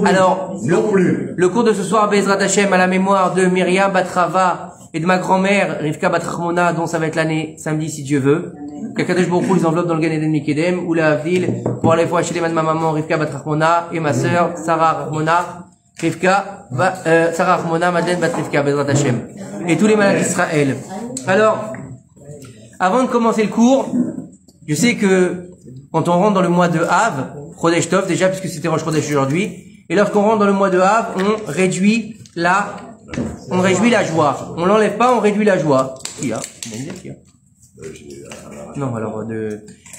Alors, le cours de ce soir, Bezrat Hashem, à la mémoire de Myriam Batrava et de ma grand-mère, Rivka Batrachmona, dont ça va être l'année samedi, si Dieu veut. Qu'Akadosh Baruch Hu les enveloppe dans le Gan Eden Mikedem, ou la Avdil, pour aller voir chez les de ma maman, Rivka Batrachmona, et ma sœur, Sarah Rachmona, Sarah Rachmona, Madeleine Batrivka, Bezrat Hashem. Et tous les malades d'Israël. Alors, avant de commencer le cours, je sais que quand on rentre dans le mois de Av, Chodesh Tov, déjà, puisque c'était Rosh Chodesh aujourd'hui, et lorsqu'on rentre dans le mois de Av, on réduit la joie. On l'enlève pas, on réduit la joie. Qui a? Non, alors,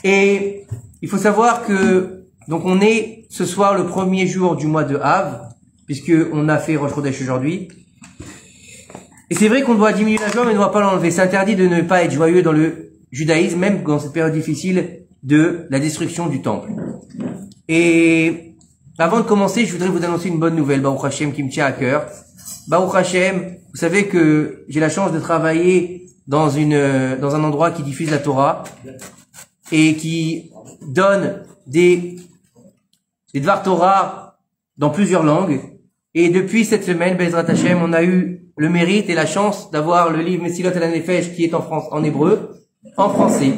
et il faut savoir que, donc on est ce soir le premier jour du mois de Av, puisque on a fait Rosh Chodesh aujourd'hui. Et c'est vrai qu'on doit diminuer la joie, mais on ne doit pas l'enlever. C'est interdit de ne pas être joyeux dans le judaïsme, même dans cette période difficile de la destruction du temple. Et avant de commencer, je voudrais vous annoncer une bonne nouvelle, Baruch Hashem, qui me tient à cœur. Baruch Hashem, vous savez que j'ai la chance de travailler dans un endroit qui diffuse la Torah et qui donne des Dvar Torah dans plusieurs langues. Et depuis cette semaine, Bezrat Hashem, on a eu le mérite et la chance d'avoir le livre Mesilot El HaNefesh qui est en hébreu, en français.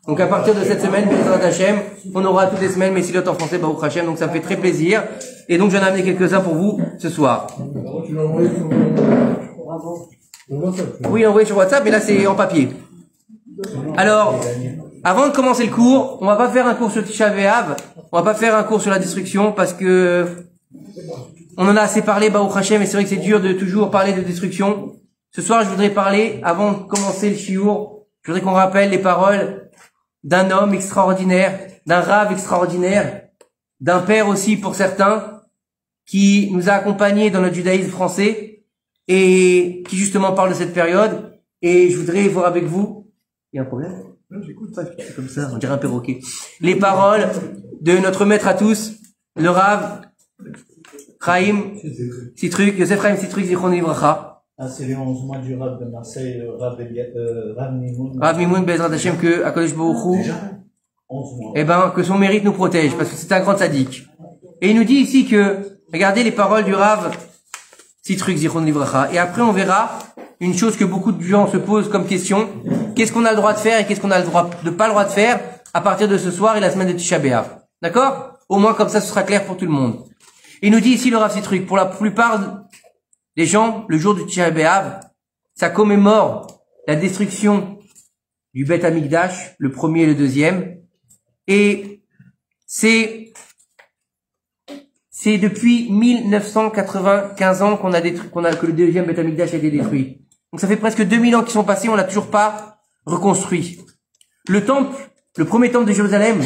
Donc à partir de cette semaine, Bezrat Hashem, on aura toutes les semaines Mesilot en français, Baruch Hashem, donc ça me fait très plaisir. Et donc j'en ai amené quelques-uns pour vous ce soir. Oui, envoyé sur WhatsApp, mais là c'est en papier. Alors, avant de commencer le cours, on va pas faire un cours sur Tisha B'Av, on va pas faire un cours sur la destruction parce que on en a assez parlé, Baruch Hashem, et c'est vrai que c'est dur de toujours parler de destruction. Ce soir, je voudrais parler, avant de commencer le shiur, je voudrais qu'on rappelle les paroles d'un homme extraordinaire, d'un rave extraordinaire, d'un père aussi pour certains, qui nous a accompagnés dans notre judaïsme français, et qui justement parle de cette période. Et je voudrais voir avec vous, il y a un problème? Non, j'écoute pas, c'est comme ça, on dirait un perroquet. Les paroles de notre maître à tous, le rave Chaim Sitruk, Yosef Chaim Sitruk, Zichron Livracha. Ah, c'est les 11 mois du Rav de Marseille, Rav Mimoun. Rav Mimoun, Bezrat Hashem, que Akadosh Baruch Hu, 11 mois. eh ben, que son mérite nous protège, parce que c'est un grand sadique. Et il nous dit ici que, regardez les paroles du Rav Sitruk, Zichron Livracha. Et après, on verra une chose que beaucoup de gens se posent comme question. Qu'est-ce qu'on a le droit de faire et qu'est-ce qu'on a pas le droit de faire à partir de ce soir et la semaine de Tisha B'Av. D'accord? Au moins, comme ça, ce sera clair pour tout le monde. Il nous dit ici le Rav Sitruk, pour la plupart des gens, le jour du Tisha B'Av, ça commémore la destruction du Beth Amikdash, le premier et le deuxième. Et c'est depuis 1995 ans que le deuxième Beth Amikdash a été détruit. Donc ça fait presque 2000 ans qui sont passés, on l'a toujours pas reconstruit. Le temple, le premier temple de Jérusalem,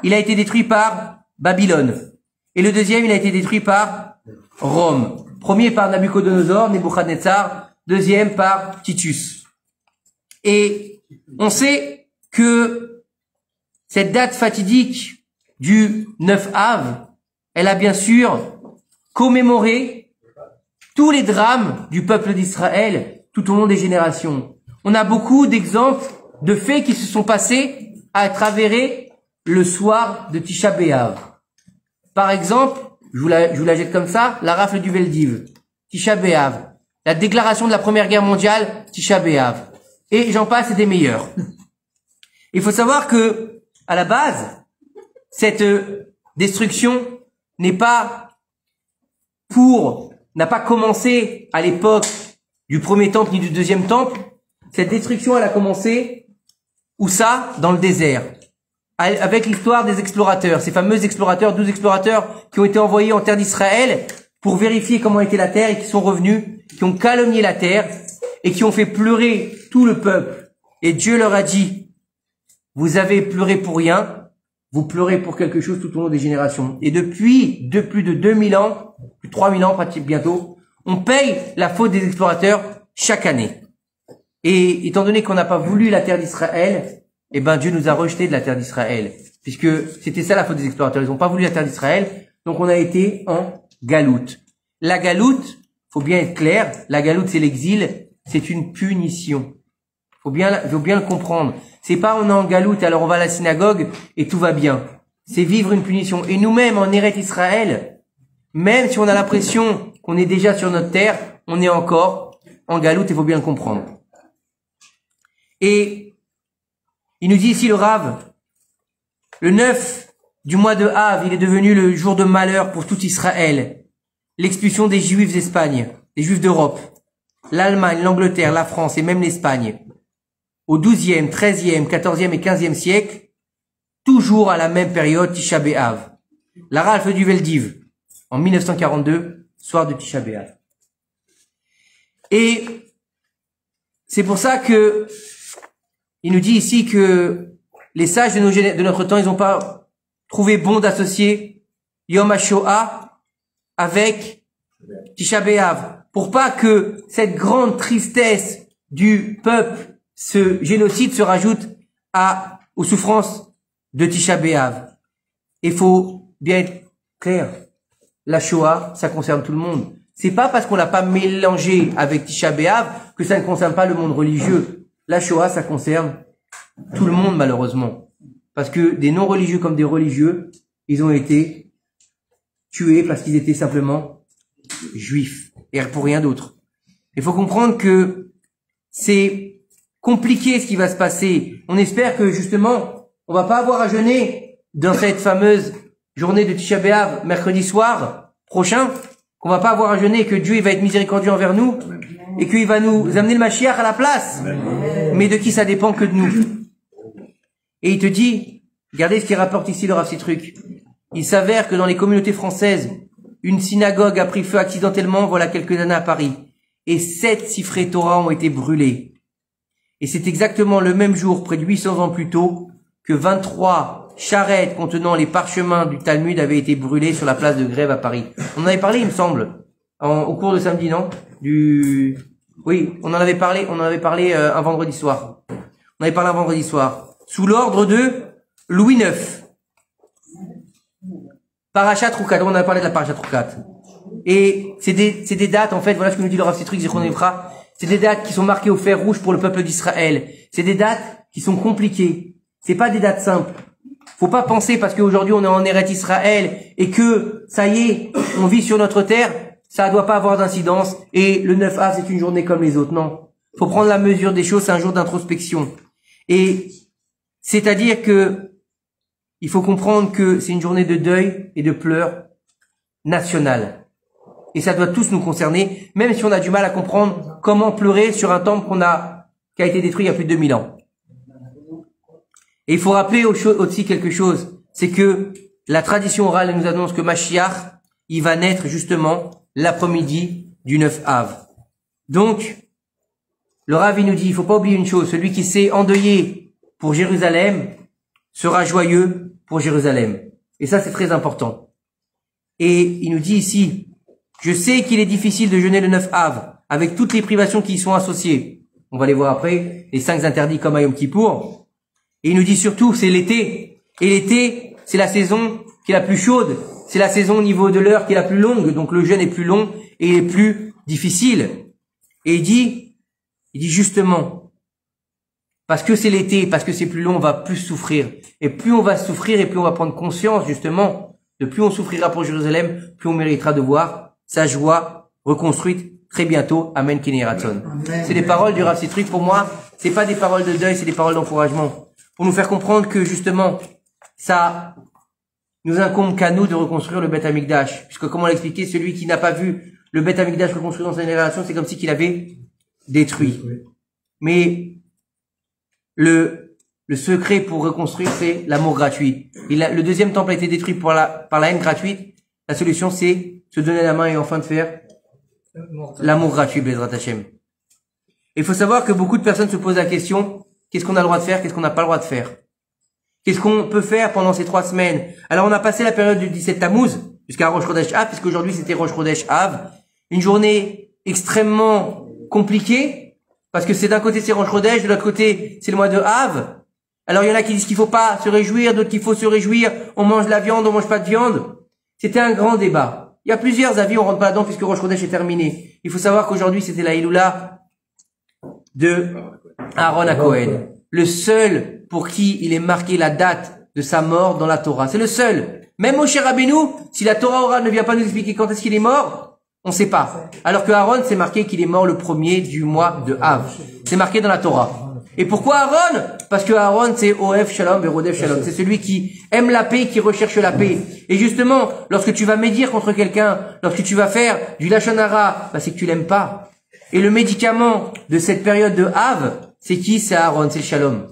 il a été détruit par Babylone. Et le deuxième, il a été détruit par Rome. Premier par Nabucodonosor, Nebuchadnezzar. Deuxième par Titus. Et on sait que cette date fatidique du 9 Av, elle a bien sûr commémoré tous les drames du peuple d'Israël tout au long des générations. On a beaucoup d'exemples de faits qui se sont passés à travers le soir de Tisha B'Av. Par exemple, je vous la jette comme ça, la rafle du Veldiv, Tisha B'Av, la déclaration de la Première Guerre mondiale, Tisha B'Av, et j'en passe et des meilleurs. Il faut savoir que, à la base, cette destruction n'a pas commencé à l'époque du premier temple ni du deuxième temple. Cette destruction, elle a commencé, où ça? Dans le désert. Avec l'histoire des explorateurs, ces fameux explorateurs, 12 explorateurs qui ont été envoyés en terre d'Israël pour vérifier comment était la terre et qui sont revenus, qui ont calomnié la terre et qui ont fait pleurer tout le peuple. Et Dieu leur a dit, vous avez pleuré pour rien, vous pleurez pour quelque chose tout au long des générations. Et depuis plus de 2000 ans, plus de 3000 ans pratiquement bientôt, on paye la faute des explorateurs chaque année. Et étant donné qu'on n'a pas voulu la terre d'Israël, eh ben Dieu nous a rejetés de la terre d'Israël, puisque c'était ça la faute des explorateurs. Ils n'ont pas voulu la terre d'Israël, donc on a été en galoute. La galoute, faut bien être clair, la galoute c'est l'exil, c'est une punition. Faut bien le comprendre. C'est pas on est en galoute, alors on va à la synagogue et tout va bien. C'est vivre une punition. Et nous-mêmes en Eretz Israël, même si on a l'impression qu'on est déjà sur notre terre, on est encore en galoute, il faut bien le comprendre. Et il nous dit ici le Rav, le 9 du mois de Av, il est devenu le jour de malheur pour tout Israël. L'expulsion des Juifs d'Espagne, des Juifs d'Europe, l'Allemagne, l'Angleterre, la France et même l'Espagne. Au 12e, 13e, 14e et 15e siècle, toujours à la même période, Tisha B'Av. La Ralph du Veldiv, en 1942, soir de Tisha B'Av. Et c'est pour ça que il nous dit ici que les sages de notre temps, ils n'ont pas trouvé bon d'associer Yom HaShoah avec Tisha B'Av, pour pas que cette grande tristesse du peuple, ce génocide se rajoute aux souffrances de Tisha B'Av. Il faut bien être clair, la Shoah, ça concerne tout le monde. C'est pas parce qu'on l'a pas mélangé avec Tisha B'Av que ça ne concerne pas le monde religieux. La Shoah, ça concerne tout le monde, malheureusement. Parce que des non-religieux comme des religieux, ils ont été tués parce qu'ils étaient simplement juifs. Et pour rien d'autre. Il faut comprendre que c'est compliqué ce qui va se passer. On espère que, justement, on va pas avoir à jeûner dans cette fameuse journée de Tisha B'Av, mercredi soir prochain, qu'on va pas avoir à jeûner, que Dieu il va être miséricordieux envers nous, et qu'il va nous amener le Mashiach à la place. Mais de qui ça dépend que de nous. Et il te dit, regardez ce qu'il rapporte ici le Rav Sitruk. Il s'avère que dans les communautés françaises, une synagogue a pris feu accidentellement voilà quelques années à Paris. Et 7 sifrei Torah ont été brûlés. Et c'est exactement le même jour, près de 800 ans plus tôt, que 23 charrettes contenant les parchemins du Talmud avaient été brûlées sur la place de Grève à Paris. On en avait parlé, il me semble, au cours de samedi, non? Oui, on en avait parlé un vendredi soir. On avait parlé un vendredi soir. Sous l'ordre de Louis IX. Parashat Rukat, on a parlé de la Parashat Rukat. Et c'est des dates, en fait, voilà ce que nous dit le Rav Sitruk, Zichron Livra. C'est des dates qui sont marquées au fer rouge pour le peuple d'Israël. C'est des dates qui sont compliquées. C'est pas des dates simples. Faut pas penser parce qu'aujourd'hui on est en Eretz Israël et que, ça y est, on vit sur notre terre, ça doit pas avoir d'incidence et le 9 Av c'est une journée comme les autres. Non. Faut prendre la mesure des choses, c'est un jour d'introspection. Et c'est-à-dire que il faut comprendre que c'est une journée de deuil et de pleurs nationale. Et ça doit tous nous concerner, même si on a du mal à comprendre comment pleurer sur un temple qui a été détruit il y a plus de 2000 ans. Et il faut rappeler aussi quelque chose, c'est que la tradition orale nous annonce que Mashiach, il va naître justement l'après-midi du 9 Av. Donc, le Rav il nous dit, il faut pas oublier une chose, celui qui s'est endeuillé pour Jérusalem sera joyeux pour Jérusalem. Et ça, c'est très important. Et il nous dit ici, je sais qu'il est difficile de jeûner le 9 Av, avec toutes les privations qui y sont associées. On va les voir après, les 5 interdits comme à Yom Kippour. Et il nous dit surtout, c'est l'été. Et l'été, c'est la saison qui est la plus chaude. C'est la saison au niveau de l'heure qui est la plus longue. Donc le jeûne est plus long et il est plus difficile. Et il dit justement, parce que c'est l'été, parce que c'est plus long, on va plus souffrir. Et plus on va souffrir et plus on va prendre conscience justement de plus on souffrira pour Jérusalem, plus on méritera de voir sa joie reconstruite très bientôt. Amen, Kine Ratzon. C'est les paroles du Rav Sitruk. Pour moi, c'est pas des paroles de deuil, c'est des paroles d'encouragement. Pour nous faire comprendre que justement, ça nous incombe qu'à nous de reconstruire le Beth Amikdash. Puisque comme on l'a expliqué, celui qui n'a pas vu le Beth Amikdash reconstruit dans sa génération, c'est comme si qu'il avait détruit. Mais le secret pour reconstruire, c'est l'amour gratuit. Le deuxième temple a été détruit par la haine gratuite. La solution, c'est se donner la main et enfin de faire l'amour gratuit, Bezrat Hashem. Il faut savoir que beaucoup de personnes se posent la question, qu'est-ce qu'on a le droit de faire, qu'est-ce qu'on n'a pas le droit de faire? Qu'est-ce qu'on peut faire pendant ces 3 semaines? Alors on a passé la période du 17 Tammuz jusqu'à Rosh Chodesh Av, puisqu'aujourd'hui c'était Rosh Chodesh Av. Une journée extrêmement compliquée, parce que c'est d'un côté c'est Rosh Chodesh, de l'autre côté c'est le mois de Av. Alors il y en a qui disent qu'il faut pas se réjouir, d'autres qu'il faut se réjouir, on mange de la viande, on mange pas de viande. C'était un grand débat. Il y a plusieurs avis, on rentre pas là-dedans puisque Rosh Chodesh est terminé. Il faut savoir qu'aujourd'hui c'était la Iloula de Aaron à Cohen. Le seul pour qui il est marqué la date de sa mort dans la Torah. C'est le seul. Même Moshe Rabbeinu, si la Torah orale ne vient pas nous expliquer quand est-ce qu'il est mort, on sait pas. Alors que Aaron, c'est marqué qu'il est mort le premier du mois de Av. C'est marqué dans la Torah. Et pourquoi Aaron? Parce que Aaron, c'est Oef Shalom et Rodef Shalom. C'est celui qui aime la paix, qui recherche la paix. Et justement, lorsque tu vas médire contre quelqu'un, lorsque tu vas faire du Lachon Hara, c'est que tu l'aimes pas. Et le médicament de cette période de Av, c'est qui? C'est Aaron, c'est le Shalom.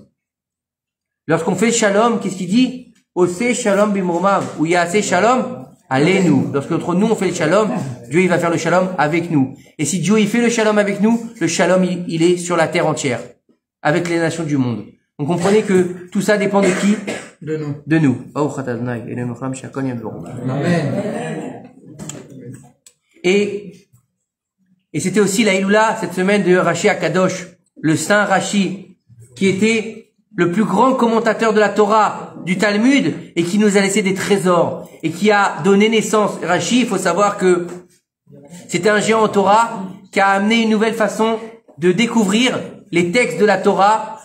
Lorsqu'on fait le Shalom, qu'est-ce qu'il dit? Ose Shalom bimromav, ou Yaase Shalom, allez-nous. Lorsque entre nous on fait le Shalom, Dieu il va faire le Shalom avec nous. Et si Dieu il fait le Shalom avec nous, le Shalom il est sur la terre entière. Avec les nations du monde. Donc comprenez que tout ça dépend de qui? De nous. De nous. Amen. Et c'était aussi la Iloula cette semaine de Rashi Akadosh, le saint Rashi, qui était le plus grand commentateur de la Torah, du Talmud, et qui nous a laissé des trésors, et qui a donné naissance. Rashi, il faut savoir que c'était un géant en Torah qui a amené une nouvelle façon de découvrir les textes de la Torah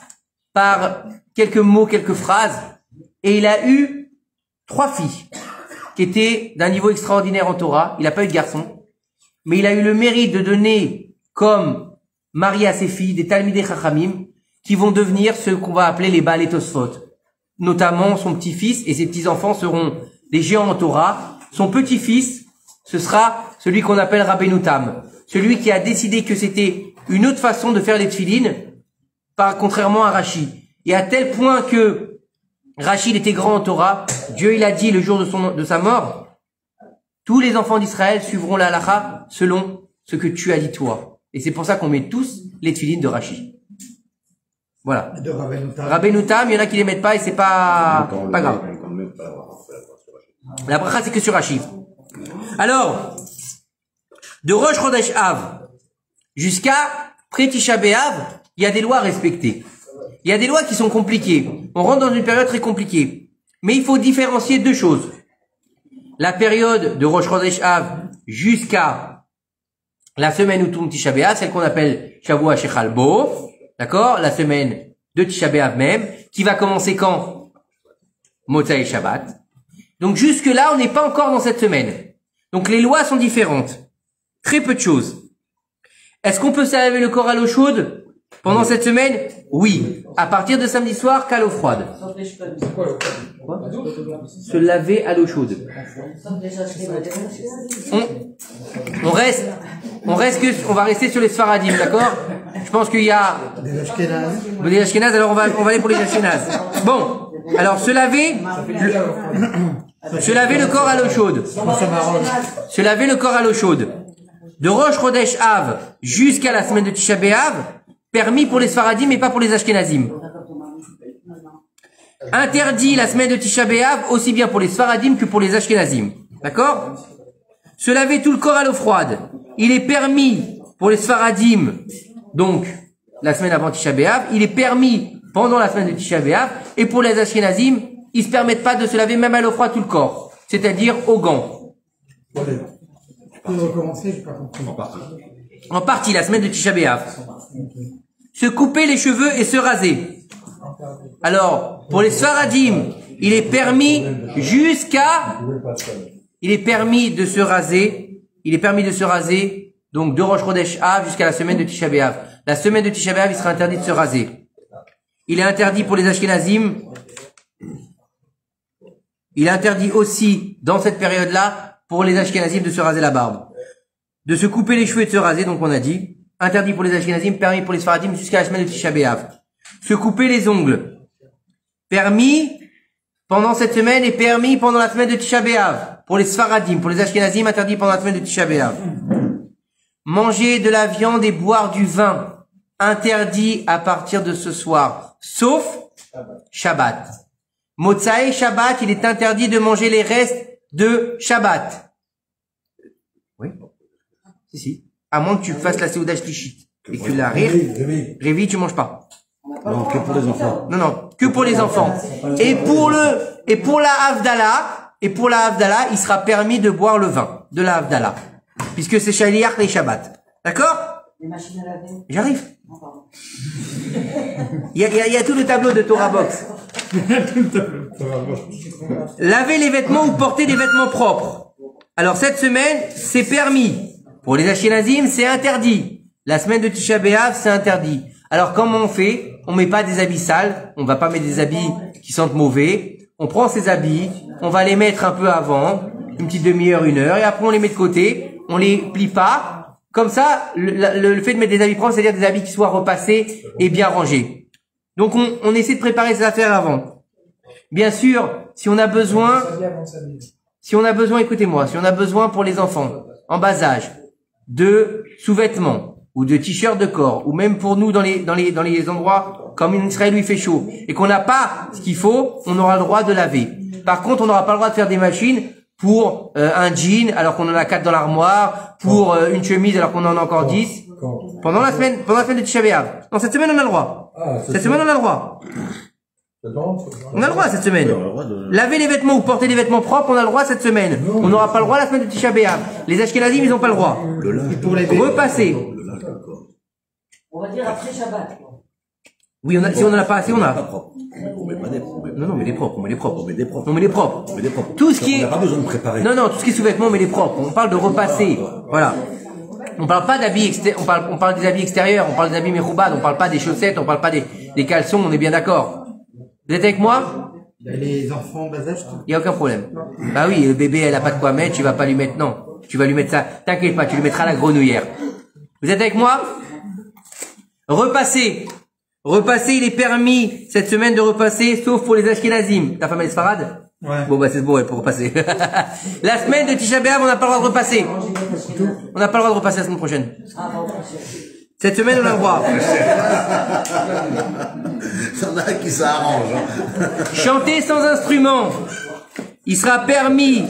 par quelques mots, quelques phrases. Et il a eu 3 filles qui étaient d'un niveau extraordinaire en Torah. Il n'a pas eu de garçon. Mais il a eu le mérite de donner comme mari à ses filles des Talmidei Chachamim qui vont devenir ceux qu'on va appeler les Baalei Tosfot. Notamment son petit-fils et ses petits-enfants seront des géants en Torah. Son petit-fils, ce sera celui qu'on appelle Rabbeinu Tam. Celui qui a décidé que c'était une autre façon de faire les tefilines, contrairement à Rashi. Et à tel point que Rashi était grand en Torah, Dieu il a dit le jour de sa mort, tous les enfants d'Israël suivront la halakha selon ce que tu as dit toi. Et c'est pour ça qu'on met tous les tefilines de Rashi. Voilà. De Rabbeinu Tam, il y en a qui les mettent pas et c'est pas grave. La bracha c'est que sur Rashi. Alors, de Rosh Chodesh Av jusqu'à Pré Tisha B'Av, il y a des lois à respecter. Il y a des lois qui sont compliquées. On rentre dans une période très compliquée. Mais il faut différencier 2 choses. La période de Rosh Chodesh Av jusqu'à la semaine où tombe Tisha B'Av, celle qu'on appelle Shavua Shechal Bo, d'accord? La semaine de Tisha B'Av même, qui va commencer quand? Motzai Shabbat. Donc jusque là, on n'est pas encore dans cette semaine. Donc les lois sont différentes. Très peu de choses. Est-ce qu'on peut se laver le corps à l'eau chaude pendant cette semaine? Oui. À partir de samedi soir, qu'à l'eau froide. Quoi? Se laver à l'eau chaude. On va rester sur les Sfaradim, d'accord? Je pense qu'il y a des Ashkenaz, alors on va aller pour les Ashkenaz. Bon. Alors, se laver le corps à l'eau chaude. Se laver le corps à l'eau chaude. De Rosh Chodesh Av jusqu'à la semaine de Tisha B'Av, permis pour les Sfaradim mais pas pour les Ashkenazim. Interdit la semaine de Tisha B'Av aussi bien pour les Sfaradim que pour les Ashkenazim. D'accord? Se laver tout le corps à l'eau froide. Il est permis pour les Sfaradim, donc la semaine avant Tisha B'Av. Il est permis pendant la semaine de Tisha B'Av. Et pour les Ashkenazim, ils se permettent pas de se laver même à l'eau froide tout le corps. C'est-à-dire aux gants. Pour recommencer, j'ai pas compris. En partie, la semaine de Tisha B'Av. Se couper les cheveux et se raser. Alors, pour les Sfaradim, il est permis de se raser, donc de Rosh Chodesh Av jusqu'à la semaine de Tisha B'Av. La semaine de Tisha B'Av, il sera interdit de se raser. Il est interdit pour les Ashkenazim. Il est interdit aussi, dans cette période-là, pour les Ashkenazim de se raser la barbe. De se couper les cheveux et de se raser, donc on a dit. Interdit pour les Ashkenazim, permis pour les Sfaradim jusqu'à la semaine de Tisha B'Av. Se couper les ongles. Permis pendant cette semaine et permis pendant la semaine de Tisha B'Av. Pour les Sfaradim, pour les Ashkenazim, interdit pendant la semaine de Tisha B'Av. Manger de la viande et boire du vin. Interdit à partir de ce soir. Sauf Shabbat. Motzai Shabbat, il est interdit de manger les restes de Shabbat. Oui. Si. À moins que tu fasses la Seuda Shlichit. Et que tu la Révi, tu manges pas. Non, que pour les enfants. Non, que pour les enfants. Et pour la Havdalah, il sera permis de boire le vin de la Havdalah. Puisque c'est Shaliach les Shabbat. D'accord? Les machines à laver. J'arrive. Non, pardon. Il y a tout le tableau de Torah Box. Laver les vêtements ou porter des vêtements propres. Alors cette semaine, c'est permis. Pour les Ashkenazim, c'est interdit. La semaine de Tisha B'Av, c'est interdit. Alors comment on fait? On met pas des habits sales. On va pas mettre des habits qui sentent mauvais. On prend ces habits, on va les mettre un peu avant, une petite demi-heure, 1 heure, et après on les met de côté. On les plie pas. Comme ça, le fait de mettre des habits propres, c'est-à-dire des habits qui soient repassés et bien rangés. Donc on essaie de préparer ces affaires avant. Bien sûr, si on a besoin, écoutez-moi, si on a besoin pour les enfants en bas âge de sous-vêtements ou de t-shirts de corps, ou même pour nous dans les endroits comme en Israël où il fait chaud, et qu'on n'a pas ce qu'il faut, on aura le droit de laver. Par contre, on n'aura pas le droit de faire des machines pour un jean alors qu'on en a 4 dans l'armoire, pour une chemise alors qu'on en a encore 10. Pendant la semaine de Tisha B'Av. Non, cette semaine on a le droit. Cette semaine on a le droit. On a le droit cette semaine. Laver les vêtements ou porter des vêtements propres, on a le droit cette semaine. On n'aura pas le droit la semaine de Tisha B'Av. Les Ashkenazim, ils n'ont pas le droit. Repasser. On va dire après Shabbat. Oui, si on en a pas assez, on a. On met pas des propres. Non, on met des propres, on met des propres. On met des propres. On met des propres. On met des propres. Tout ce qui est... On n'a pas besoin de préparer. Non, tout ce qui est sous-vêtements, on met des propres. On parle de repasser. Voilà. On parle pas d'habits extérieurs, on parle des habits extérieurs, on parle des habits mechoubad, on parle pas des chaussettes, on parle pas des caleçons, on est bien d'accord. Vous êtes avec moi? Les enfants en bas âge, Il y a aucun problème. Bah oui, le bébé, elle a pas de quoi mettre, tu vas pas lui mettre, non. Tu vas lui mettre ça. T'inquiète pas, tu lui mettras la grenouillère. Vous êtes avec moi? Repasser. Repasser, il est permis cette semaine de repasser, sauf pour les Ashkenazim. Ta femme elle est sfarade? Ouais. Bon bah c'est bon, elle peut repasser. La semaine de Tisha B'Av, on n'a pas le droit de repasser. On n'a pas le droit de repasser la semaine prochaine. Cette semaine, on a le droit. Il y en a qui s'arrangent. Chanter sans instrument. Il sera permis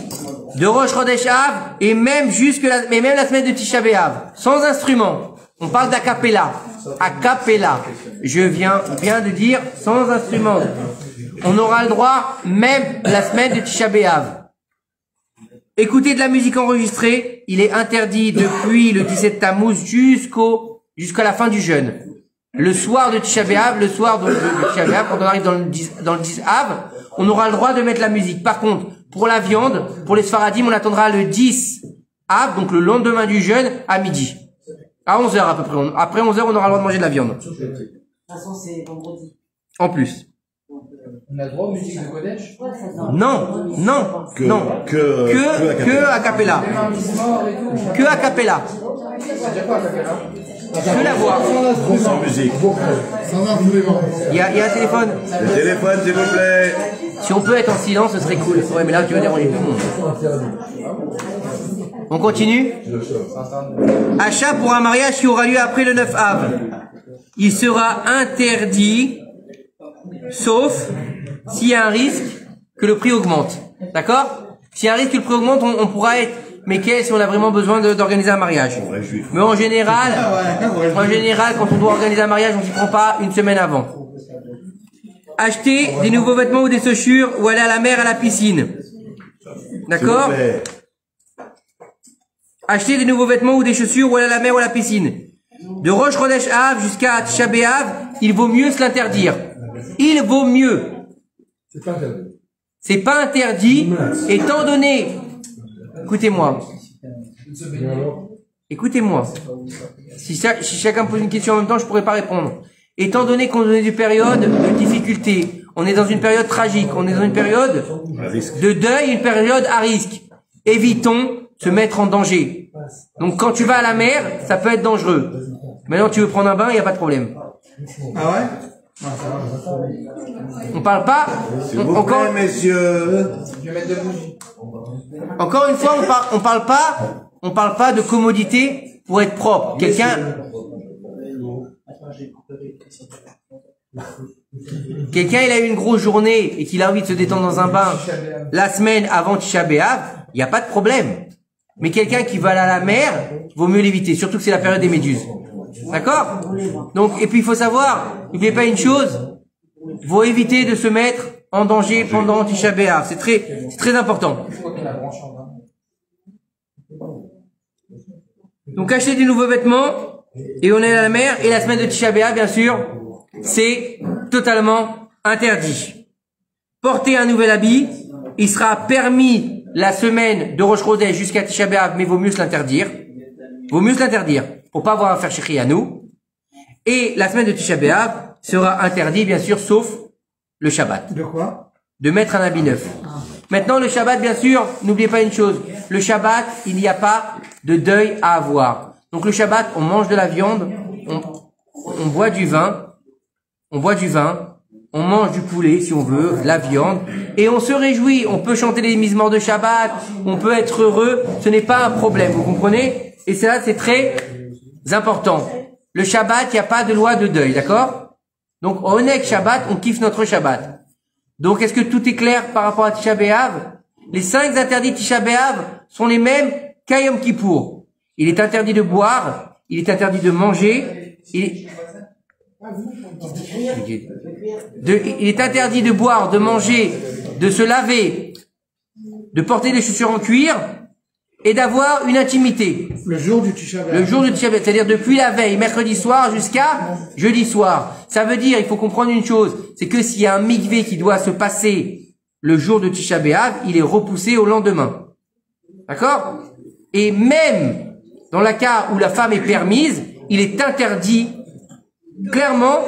de Rosh Chodesh Av et même même la semaine de Tisha B'Av. Sans instrument. On parle d'a cappella. A cappella. Je viens bien de dire sans instrument. On aura le droit même la semaine de Tisha B'Av. Écouter de la musique enregistrée, il est interdit depuis le 17 Tammuz jusqu'à la fin du jeûne. Le soir de Tisha B'Av, quand on arrive dans le 10 Av, on aura le droit de mettre la musique. Par contre, pour la viande, pour les Sfaradim, on attendra le 10 Av, donc le lendemain du jeûne, à midi. À 11h à peu près. Après 11h, on aura le droit de manger de la viande. De toute façon, c'est vendredi. En plus. on a le droit aux musiques de Kodesh. Non. Que a cappella. Que a cappella. Que la voix. sans musique. Sans instrument. Il y a un téléphone. Le téléphone, s'il vous plaît. Si on peut être en silence, ce serait cool. Ouais, mais là, tu vas déranger tout le monde. On continue. Achat pour un mariage qui aura lieu après le 9 Av. Il sera interdit, sauf s'il y a un risque que le prix augmente. D'accord? S'il y a un risque que le prix augmente, on pourra être méquet si on a vraiment besoin d'organiser un mariage. Mais en général, quand on doit organiser un mariage, on s'y prend pas une semaine avant. Acheter des nouveaux vêtements ou des chaussures ou aller à la mer, à la piscine. D'accord? Acheter des nouveaux vêtements ou des chaussures ou aller à la mer ou à la piscine. De Rosh Chodesh Av jusqu'à Tisha B'Av, il vaut mieux se l'interdire. Il vaut mieux. C'est pas interdit, étant donné, écoutez-moi, si chacun me pose une question en même temps, je pourrais pas répondre. Étant donné qu'on est dans une période de difficulté, on est dans une période tragique, on est dans une période de deuil, une période à risque. Évitons se mettre en danger. Donc quand tu vas à la mer, ça peut être dangereux. Maintenant tu veux prendre un bain, il n'y a pas de problème. Ah ouais? On parle pas. Encore, messieurs. Je vais mettre de bougies. encore une fois, on parle pas de commodité pour être propre. Quelqu'un il a eu une grosse journée et qu'il a envie de se détendre dans un bain la semaine avant Tisha B'Av, il n'y a pas de problème. Mais quelqu'un qui va aller à la mer, vaut mieux l'éviter, surtout que c'est la période des méduses. D'accord? Donc, et puis il faut savoir, n'oubliez pas une chose, faut éviter de se mettre en danger pendant Tisha B'Av. C'est très important. Donc acheter des nouveaux vêtements et on est à la mer, et la semaine de Tisha B'Av, bien sûr, c'est totalement interdit. Porter un nouvel habit, il sera permis la semaine de Rosh Chodesh jusqu'à Tisha B'Av, mais vaut mieux se l'interdire. Vaut mieux se l'interdire, pour pas avoir à faire chéri à nous. Et la semaine de Tisha B'Av sera interdit, bien sûr, sauf le Shabbat. De quoi? De mettre un habit neuf. Maintenant, le Shabbat, bien sûr, n'oubliez pas une chose. Le Shabbat, il n'y a pas de deuil à avoir. Donc le Shabbat, on mange de la viande, on boit du vin, on mange du poulet si on veut, la viande, et on se réjouit. On peut chanter les mises-morts de Shabbat, on peut être heureux, ce n'est pas un problème, vous comprenez? Et ça, c'est très important. Le Shabbat, il n'y a pas de loi de deuil, d'accord? Donc, on est avec Shabbat, on kiffe notre Shabbat. Donc, est-ce que tout est clair par rapport à Tisha B'Av? Les 5 interdits de Tisha B'Av sont les mêmes qu'à Yom Kippour. Il est interdit de boire, il est interdit de manger, il est interdit de boire, de manger, de se laver, de porter des chaussures en cuir et d'avoir une intimité. Le jour du Tisha B'Av. Le jour du Tisha B'Av, c'est-à-dire depuis la veille, mercredi soir jusqu'à jeudi soir. Ça veut dire, il faut comprendre une chose, c'est que s'il y a un mikvé qui doit se passer le jour de Tisha B'Av, il est repoussé au lendemain. D'accord? Et même dans le cas où la femme est permise, il est interdit clairement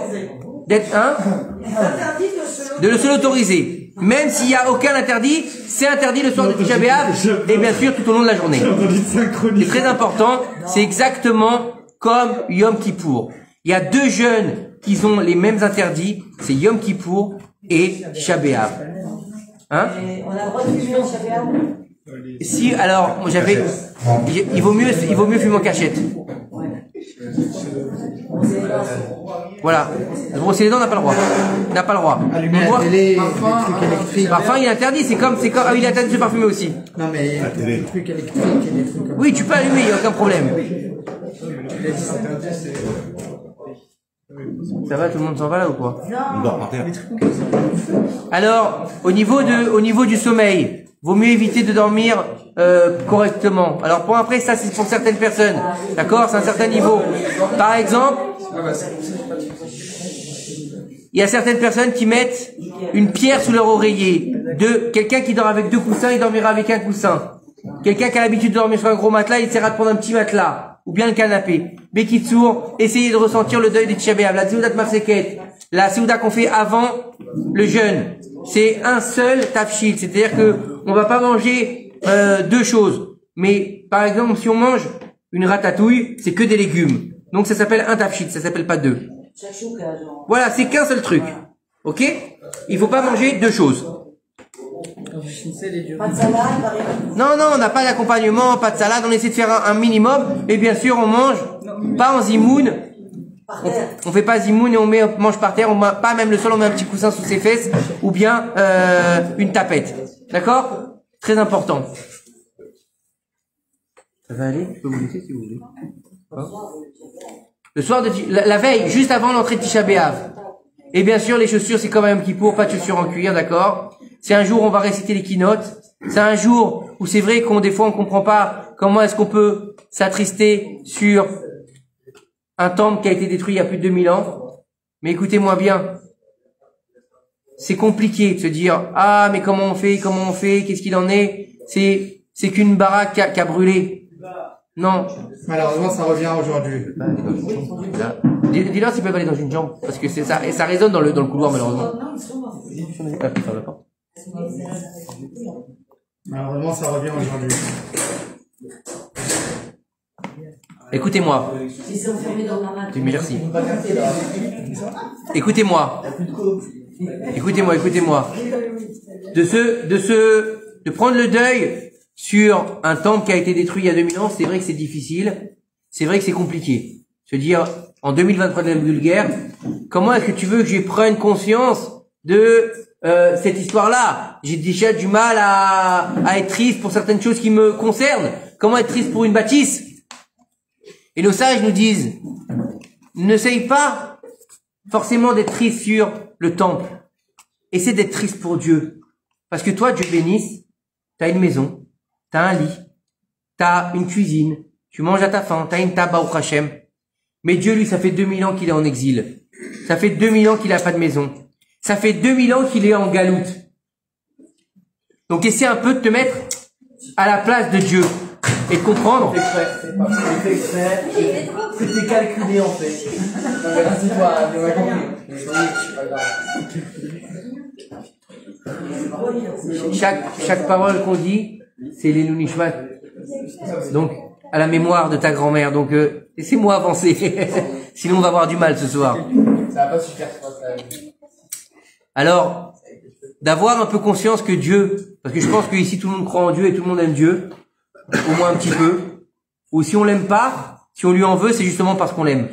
d'être de se l'autoriser. Même s'il n'y a aucun interdit, c'est interdit le soir de Tisha B'Av et bien sûr tout au long de la journée. C'est très important, c'est exactement comme Yom Kippour. Il y a 2 jeûnes qui ont les mêmes interdits, c'est Yom Kippour et Tisha B'Av. Hein? On a le droit de fumer en Tisha B'Av? Si, alors, moi il vaut mieux fumer en cachette. Voilà. Se brosser les dents, on n'a pas le droit. On n'a pas le droit. Allumer la télé, les trucs électriques. Parfum, il est interdit, c'est comme, ah oui, il est interdit de se parfumer aussi. Non, mais les trucs électriques et des trucs comme ça. Oui, tu peux allumer, il n'y a aucun problème. Ça va, tout le monde s'en va là ou quoi? On dort par terre. Alors, au niveau du sommeil, vaut mieux éviter de dormir correctement. Alors pour après, ça c'est pour certaines personnes, d'accord, c'est un certain niveau. Par exemple, il y a certaines personnes qui mettent une pierre sous leur oreiller. Quelqu'un qui dort avec 2 coussins, il dormira avec un coussin. Quelqu'un qui a l'habitude de dormir sur un gros matelas, il essaiera de prendre un petit matelas ou bien le canapé. Bekitsour, essayez de ressentir le deuil des Tisha B'Av. La Seudat Mafseket, la Seuda qu'on fait avant le jeûne, c'est un seul tafshil, c'est-à-dire que on va pas manger 2 choses. Mais par exemple, si on mange une ratatouille, c'est que des légumes. Donc ça s'appelle un tafshil, ça s'appelle pas 2. Voilà, c'est qu'un seul truc. OK? Il faut pas manger 2 choses. Pas de salade, Non, on n'a pas d'accompagnement, pas de salade, on essaie de faire un minimum. Et bien sûr, on mange pas en zimoun. On fait pas zimoun et on mange par terre, on met pas même le sol, on met un petit coussin sous ses fesses ou bien une tapette. D'accord? Très important. Ça va aller? Je peux vous laisser si vous voulez. Hein? Le soir de la veille, juste avant l'entrée de Tisha B'Av. Et bien sûr, les chaussures, c'est comme un Kippour, pas de chaussures en cuir, d'accord? C'est un jour où on va réciter les keynotes. C'est un jour où c'est vrai des fois on comprend pas comment est-ce qu'on peut s'attrister sur un temple qui a été détruit il y a plus de 2000 ans. Mais écoutez-moi bien. C'est compliqué de se dire, ah, mais comment on fait, qu'est-ce qu'il en est? C'est qu'une baraque qui a brûlé. Non. Malheureusement, ça revient aujourd'hui. Dis-leur s'ils peuvent aller dans une chambre, parce que c'est ça, et ça résonne dans le couloir, malheureusement. Malheureusement, ça revient aujourd'hui. Écoutez-moi. Merci. Écoutez-moi. De prendre le deuil sur un temple qui a été détruit il y a 2000 ans, c'est vrai que c'est difficile. C'est vrai que c'est compliqué. Se dire, en 2023 de la vulgaire, comment est-ce que tu veux que je prenne conscience de cette histoire-là? J'ai déjà du mal à être triste pour certaines choses qui me concernent. Comment être triste pour une bâtisse? Et nos sages nous disent, n'essaye pas forcément d'être triste sur le temple. Essaie d'être triste pour Dieu. Parce que toi, Dieu bénisse, t'as une maison, t'as un lit, t'as une cuisine, tu manges à ta faim, t'as une table au Hachem. Mais Dieu, lui, ça fait 2000 ans qu'il est en exil. Ça fait 2000 ans qu'il n'a pas de maison. Ça fait 2000 ans qu'il est en galoute. Donc essaie un peu de te mettre à la place de Dieu et de comprendre. C'était calculé en fait. Chaque parole qu'on dit, c'est les Nunishmat. Donc, à la mémoire de ta grand-mère. Donc, laissez-moi avancer. Sinon, on va avoir du mal ce soir. Ça va pas super Alors, d'avoir un peu conscience que Dieu, parce que je pense qu'ici tout le monde croit en Dieu et tout le monde aime Dieu, au moins un petit peu. Ou si on l'aime pas, si on lui en veut, c'est justement parce qu'on l'aime.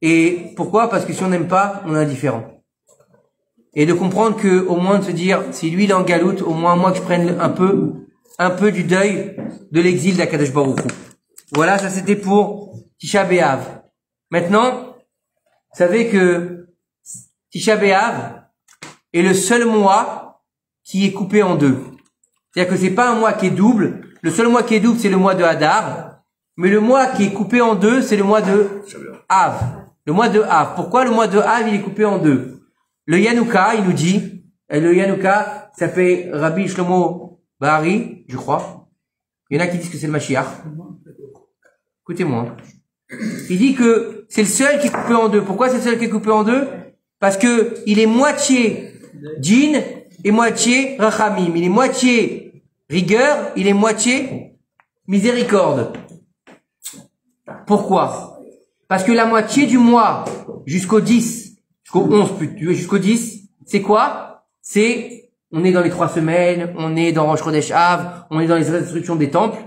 Et pourquoi? Parce que si on n'aime pas, on est indifférent. Et de comprendre que, au moins de se dire, si lui il est en galoute, au moins moi que je prenne un peu du deuil de l'exil d'Akadosh Baruch Hu. Voilà, ça c'était pour Tisha B'Av. Maintenant, vous savez que Tisha B'Av est le seul mois qui est coupé en deux. C'est-à-dire que c'est pas un mois qui est double. Le seul mois qui est double, c'est le mois de Hadar. Mais le mois qui est coupé en deux, c'est le mois de Av. Le mois de Av. Pourquoi le mois de Av, il est coupé en deux? Le Yanouka, il nous dit, et le Yanouka, ça fait Rabbi Shlomo Bahari, je crois. Il y en a qui disent que c'est le Mashiach. Écoutez-moi. Il dit que c'est le seul qui est coupé en deux. Pourquoi c'est le seul qui est coupé en deux? Parce que il est moitié djinn et moitié rachamim. Il est moitié rigueur, il est moitié miséricorde. Pourquoi? Parce que la moitié du mois jusqu'au 10, jusqu'au 11 plutôt, jusqu'au 10, c'est quoi? C'est, on est dans les 3 semaines, on est dans Rosh Chodesh Av, on est dans les instructions des temples.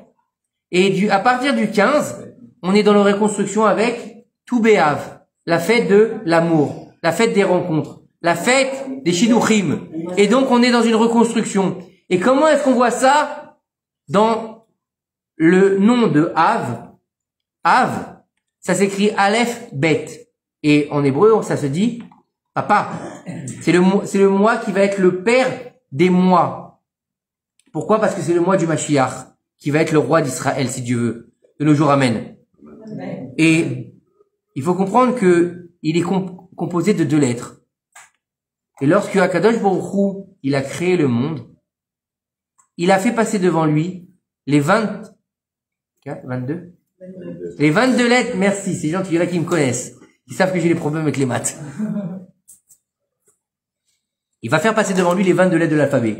Et à partir du 15, on est dans la reconstruction avec Tou B'Av, la fête de l'amour, la fête des rencontres, la fête des Shidduchim. Et donc on est dans une reconstruction. Et comment est-ce qu'on voit ça dans le nom de Av? Av, ça s'écrit Aleph Bet. Et en hébreu, ça se dit papa. C'est le mois qui va être le père des mois. Pourquoi? Parce que c'est le mois du Mashiach, qui va être le roi d'Israël, si Dieu veut. De nos jours, amen. Et il faut comprendre que il est composé de 2 lettres. Et lorsque Akadosh Baruch Hu, il a créé le monde, il a fait passer devant lui les 22 les 22 lettres, merci, c'est gentil, il y en a qui me connaissent, qui savent que j'ai des problèmes avec les maths. Il va faire passer devant lui les 22 lettres de l'alphabet.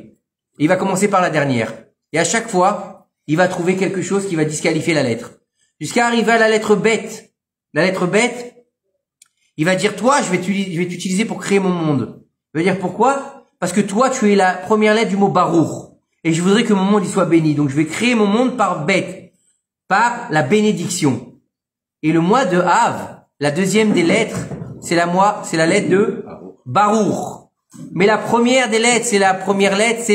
Et il va commencer par la dernière. Et à chaque fois, il va trouver quelque chose qui va disqualifier la lettre. Jusqu'à arriver à la lettre bête. La lettre bête, il va dire, toi, je vais t'utiliser pour créer mon monde. Il va dire pourquoi? Parce que toi, tu es la première lettre du mot Baruch. Et je voudrais que mon monde y soit béni. Donc je vais créer mon monde par bête. Par la bénédiction. Et le mois de Av, la deuxième des lettres, c'est la lettre de Baruch. Mais la première des lettres, c'est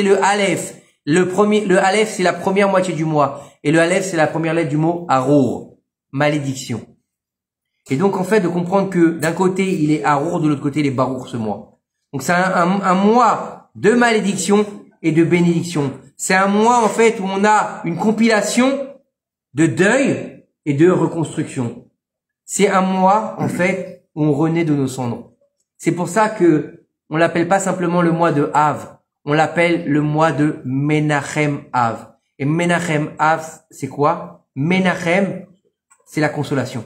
le Aleph. Le Aleph, c'est la première moitié du mois. Et le Aleph, c'est la première lettre du mot Arour. Malédiction. Et donc, en fait, de comprendre que d'un côté, il est Arour, de l'autre côté, il est Baruch ce mois. Donc, c'est un mois de malédiction et de bénédiction. C'est un mois, en fait, où on a une compilation de deuil et de reconstruction. C'est un mois, en fait, où on renaît de nos cendres. C'est pour ça que on l'appelle pas simplement le mois de Av, on l'appelle le mois de Menachem Av. Et Menachem Av, c'est quoi? Menachem, c'est la consolation.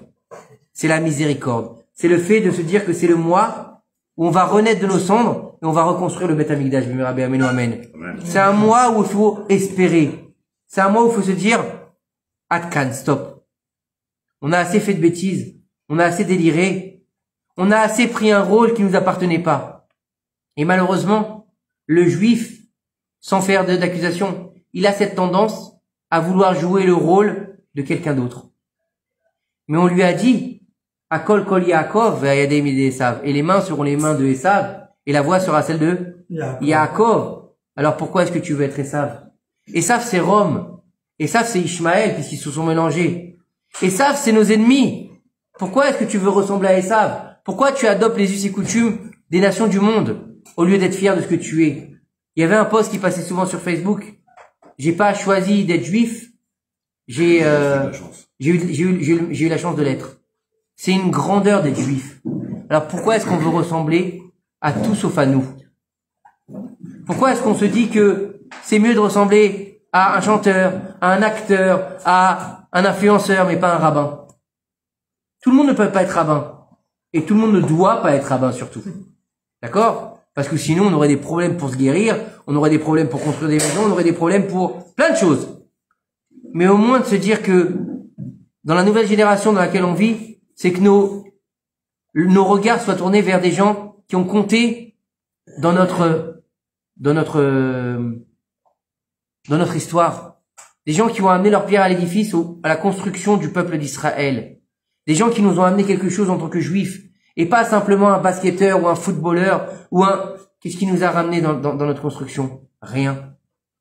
C'est la miséricorde. C'est le fait de se dire que c'est le mois où on va renaître de nos cendres et on va reconstruire le Beth Amikdash. Amen. C'est un mois où il faut espérer. C'est un mois où il faut se dire Atkan, stop. On a assez fait de bêtises, on a assez déliré, on a assez pris un rôle qui nous appartenait pas. Et malheureusement, le juif, sans faire d'accusation, il a cette tendance à vouloir jouer le rôle de quelqu'un d'autre. Mais on lui a dit, Akol kol Yaakov ve'ayadem yedei Esav, et les mains seront les mains de Esav, et la voix sera celle de Yaakov. Alors pourquoi est-ce que tu veux être Esav? Esav c'est Rome. Esav c'est Ishmaël, puisqu'ils se sont mélangés. Esav c'est nos ennemis. Pourquoi est-ce que tu veux ressembler à Esav? Pourquoi tu adoptes les us et coutumes des nations du monde, au lieu d'être fier de ce que tu es? Il y avait un post qui passait souvent sur Facebook. J'ai pas choisi d'être juif, j'ai eu la chance de l'être. C'est une grandeur d'être juif. Alors pourquoi est-ce qu'on veut ressembler à tout sauf à nous? Pourquoi est-ce qu'on se dit que c'est mieux de ressembler à un chanteur, à un acteur, à un influenceur, mais pas un rabbin? Tout le monde ne peut pas être rabbin. Et tout le monde ne doit pas être rabbin surtout. D'accord? Parce que sinon on aurait des problèmes pour se guérir, on aurait des problèmes pour construire des maisons, on aurait des problèmes pour plein de choses. Mais au moins de se dire que dans la nouvelle génération dans laquelle on vit, c'est que nos regards soient tournés vers des gens qui ont compté dans notre histoire. Des gens qui ont amené leur pierre à l'édifice, à la construction du peuple d'Israël. Des gens qui nous ont amené quelque chose en tant que juifs. Et pas simplement un basketteur ou un footballeur ou qu'est-ce qui nous a ramené dans notre construction? Rien.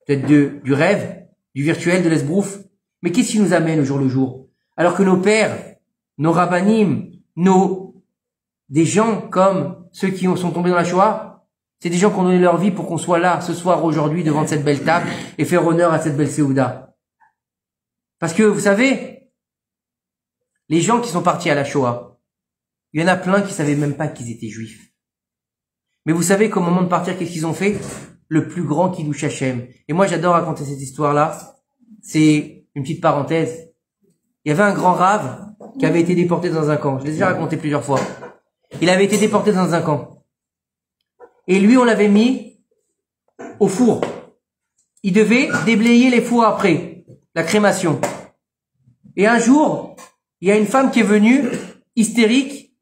Peut-être du rêve, du virtuel, de l'esbrouf. Mais qu'est-ce qui nous amène au jour le jour? Alors que nos pères, nos rabbanim, des gens comme ceux qui sont tombés dans la Shoah, c'est des gens qui ont donné leur vie pour qu'on soit là ce soir, aujourd'hui, devant cette belle table et faire honneur à cette belle Séouda. Parce que, vous savez, les gens qui sont partis à la Shoah, il y en a plein qui savaient même pas qu'ils étaient juifs. Mais vous savez qu'au moment de partir, qu'est-ce qu'ils ont fait? Le plus grand Kiddush Hashem. Et moi, j'adore raconter cette histoire-là. C'est une petite parenthèse. Il y avait un grand rave qui avait été déporté dans un camp. Je l'ai déjà raconté plusieurs fois. Il avait été déporté dans un camp. Et lui, on l'avait mis au four. Il devait déblayer les fours après, la crémation. Et un jour, il y a une femme qui est venue, hystérique,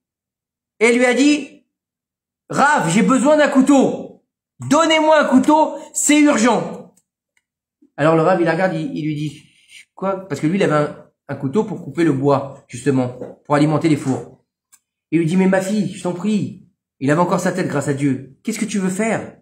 et elle lui a dit, « Rav, j'ai besoin d'un couteau. Donnez-moi un couteau, c'est urgent. » Alors le Rav, il la regarde, il lui dit, « Quoi ?» Parce que lui, il avait un couteau pour couper le bois, justement, pour alimenter les fours. Il lui dit, « Mais ma fille, je t'en prie. » Il avait encore sa tête, grâce à Dieu. « Qu'est-ce que tu veux faire ?»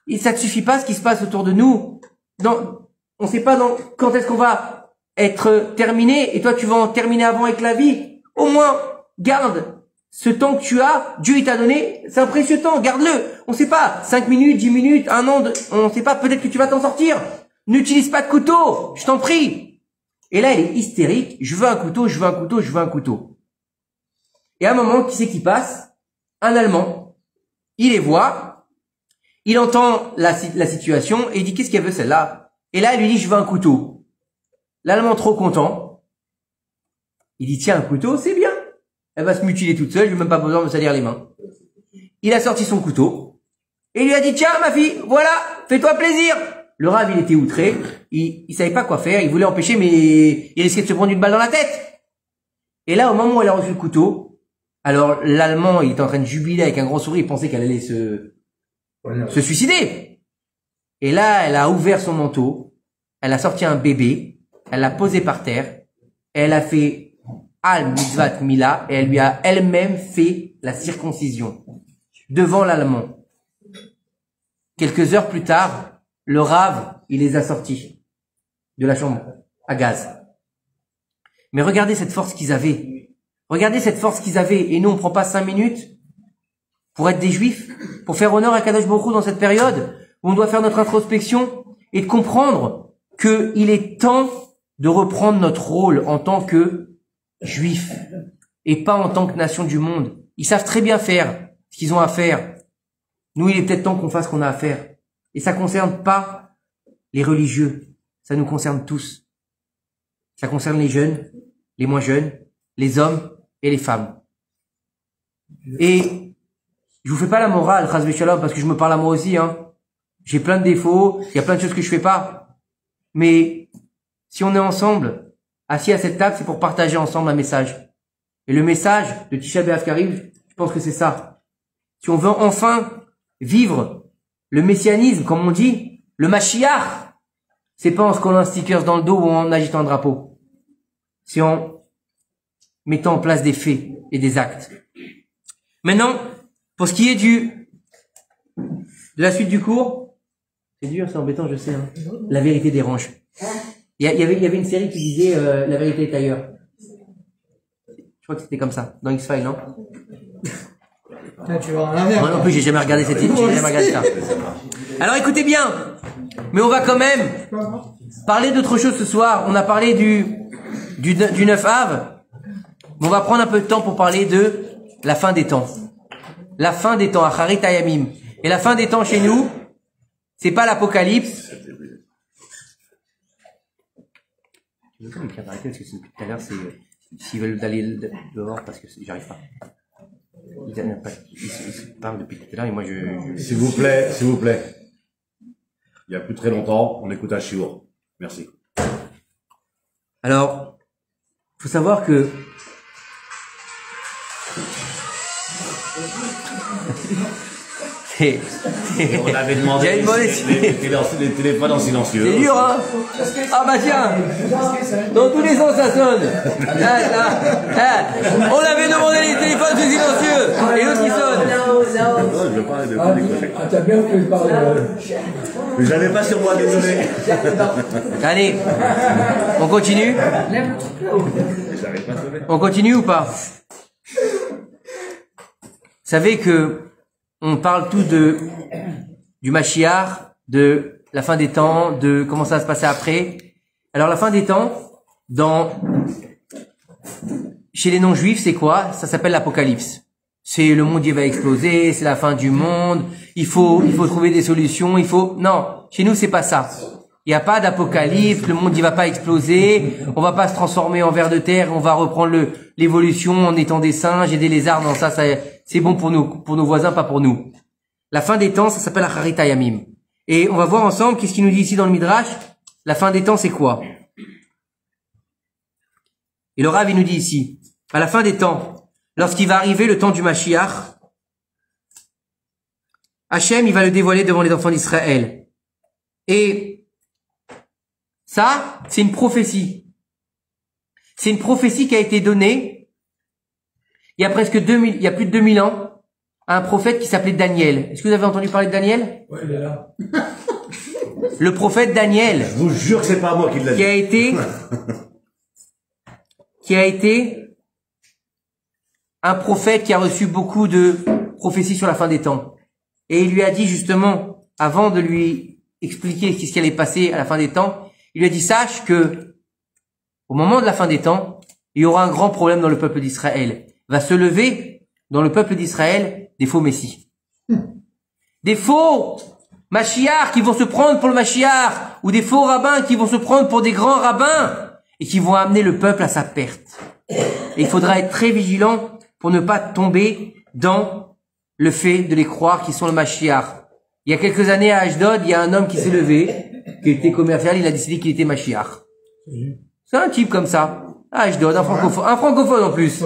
Et ça ne suffit pas ce qui se passe autour de nous. On ne sait pas quand est-ce qu'on va être terminé, et toi, tu vas en terminer avant avec la vie. Au moins, garde ce temps que tu as, Dieu il t'a donné, c'est un précieux temps, garde-le. On sait pas, 5 minutes, 10 minutes, 1 an, on sait pas, peut-être que tu vas t'en sortir. N'utilise pas de couteau, je t'en prie. Et là, elle est hystérique, je veux un couteau, je veux un couteau, je veux un couteau. Et à un moment, qui c'est qui passe? Un Allemand. Il les voit, il entend la situation, et il dit, qu'est-ce qu'elle veut celle-là? Et là, elle lui dit, je veux un couteau. L'Allemand trop content, il dit, tiens, un couteau, c'est bien. Elle va se mutiler toute seule, je n'ai même pas besoin de me salir les mains. Il a sorti son couteau, et il lui a dit, tiens, ma fille, voilà, fais-toi plaisir. Le Rav, il était outré, il savait pas quoi faire, il voulait empêcher, mais il risquait de se prendre une balle dans la tête. Et là, au moment où elle a reçu le couteau, alors l'Allemand, il était en train de jubiler avec un grand sourire, il pensait qu'elle allait se suicider. Et là, elle a ouvert son manteau, elle a sorti un bébé, elle l'a posé par terre, et elle a fait Al Mitzvat Mila, et elle lui a elle-même fait la circoncision devant l'Allemand. Quelques heures plus tard, le Rav, il les a sortis de la chambre à gaz. Mais regardez cette force qu'ils avaient. Regardez cette force qu'ils avaient. Et nous, on prend pas 5 minutes pour être des juifs, pour faire honneur à Kadosh Baruch Hu dans cette période où on doit faire notre introspection et de comprendre qu'il est temps de reprendre notre rôle en tant que juifs et pas en tant que nation du monde. Ils savent très bien faire ce qu'ils ont à faire. Nous, il est peut-être temps qu'on fasse ce qu'on a à faire. Et ça concerne pas les religieux. Ça nous concerne tous. Ça concerne les jeunes, les moins jeunes, les hommes et les femmes. Et je vous fais pas la morale, chas v'shalom, parce que je me parle à moi aussi, hein. J'ai plein de défauts, il y a plein de choses que je fais pas. Mais si on est ensemble, assis à cette table, c'est pour partager ensemble un message. Et le message de Tisha B'Av qui arrive, je pense que c'est ça. Si on veut enfin vivre le messianisme, comme on dit, le Mashiach, c'est pas en se collant un sticker dans le dos ou en agitant un drapeau. C'est en mettant en place des faits et des actes. Maintenant, pour ce qui est de la suite du cours, c'est dur, c'est embêtant, je sais, hein. La vérité dérange. Il y avait une série qui disait la vérité est ailleurs. Je crois que c'était comme ça, dans X-Files, non? Tu vois, moi non plus, j'ai jamais regardé cette série, j'ai jamais regardé ça. Alors écoutez bien, mais on va quand même parler d'autre chose ce soir. On a parlé du 9 Av. On va prendre un peu de temps pour parler de la fin des temps. La fin des temps, Acharit Hayamim. Et la fin des temps chez nous, c'est pas l'apocalypse. Je vais quand même bien arrêter parce que tout à l'heure, c'est s'ils veulent aller dehors parce que j'arrive pas. Ils parlent depuis tout à l'heure et moi je... S'il vous plaît, s'il vous plaît. Il y a plus très longtemps, on écoute un chiour. Merci. Alors, faut savoir que On avait demandé les téléphones en silencieux. C'est dur, hein? Ah bah tiens, dans tous les sens ça sonne. On avait demandé les téléphones sous silencieux et l'autre qui sonne. Non, je veux pas décrocher. T'as bien fait parler. Mais j'avais pas sur moi, désolé. Allez, on continue? On continue ou pas? Vous savez que on parle tous du Mashiach, de la fin des temps, de comment ça va se passer après. Alors la fin des temps, chez les non-juifs, c'est quoi? Ça s'appelle l'apocalypse. C'est le monde il va exploser, c'est la fin du monde. Il faut trouver des solutions. Non, chez nous c'est pas ça. Il n'y a pas d'apocalypse, le monde il va pas exploser, on va pas se transformer en ver de terre, on va reprendre l'évolution en étant des singes et des lézards. Non, ça c'est bon pour nos voisins, pas pour nous. La fin des temps, ça s'appelle Acharit Hayamim. Et on va voir ensemble qu'est-ce qu'il nous dit ici dans le Midrash. La fin des temps, c'est quoi? Et le Rav, il nous dit ici, à la fin des temps, lorsqu'il va arriver le temps du Mashiach, Hachem, il va le dévoiler devant les enfants d'Israël. Et ça, c'est une prophétie. C'est une prophétie qui a été donnée il y a il y a plus de 2000 ans, à un prophète qui s'appelait Daniel. Est-ce que vous avez entendu parler de Daniel? Ouais, il est là. Le prophète Daniel. Je vous jure que c'est pas moi qui l'ai dit. Qui a été un prophète qui a reçu beaucoup de prophéties sur la fin des temps. Et il lui a dit justement, avant de lui expliquer ce qui allait passer à la fin des temps, il lui a dit, sache que, au moment de la fin des temps, il y aura un grand problème dans le peuple d'Israël. Va se lever dans le peuple d'Israël des faux messies. Des faux Mashiach qui vont se prendre pour le Mashiach, ou des faux rabbins qui vont se prendre pour des grands rabbins et qui vont amener le peuple à sa perte. Et il faudra être très vigilant pour ne pas tomber dans le fait de les croire qu'ils sont le Mashiach. Il y a quelques années à Ashdod, il y a un homme qui s'est levé, qui était commercial, il a décidé qu'il était Mashiach. C'est un type comme ça. À Ashdod, un francophone en plus.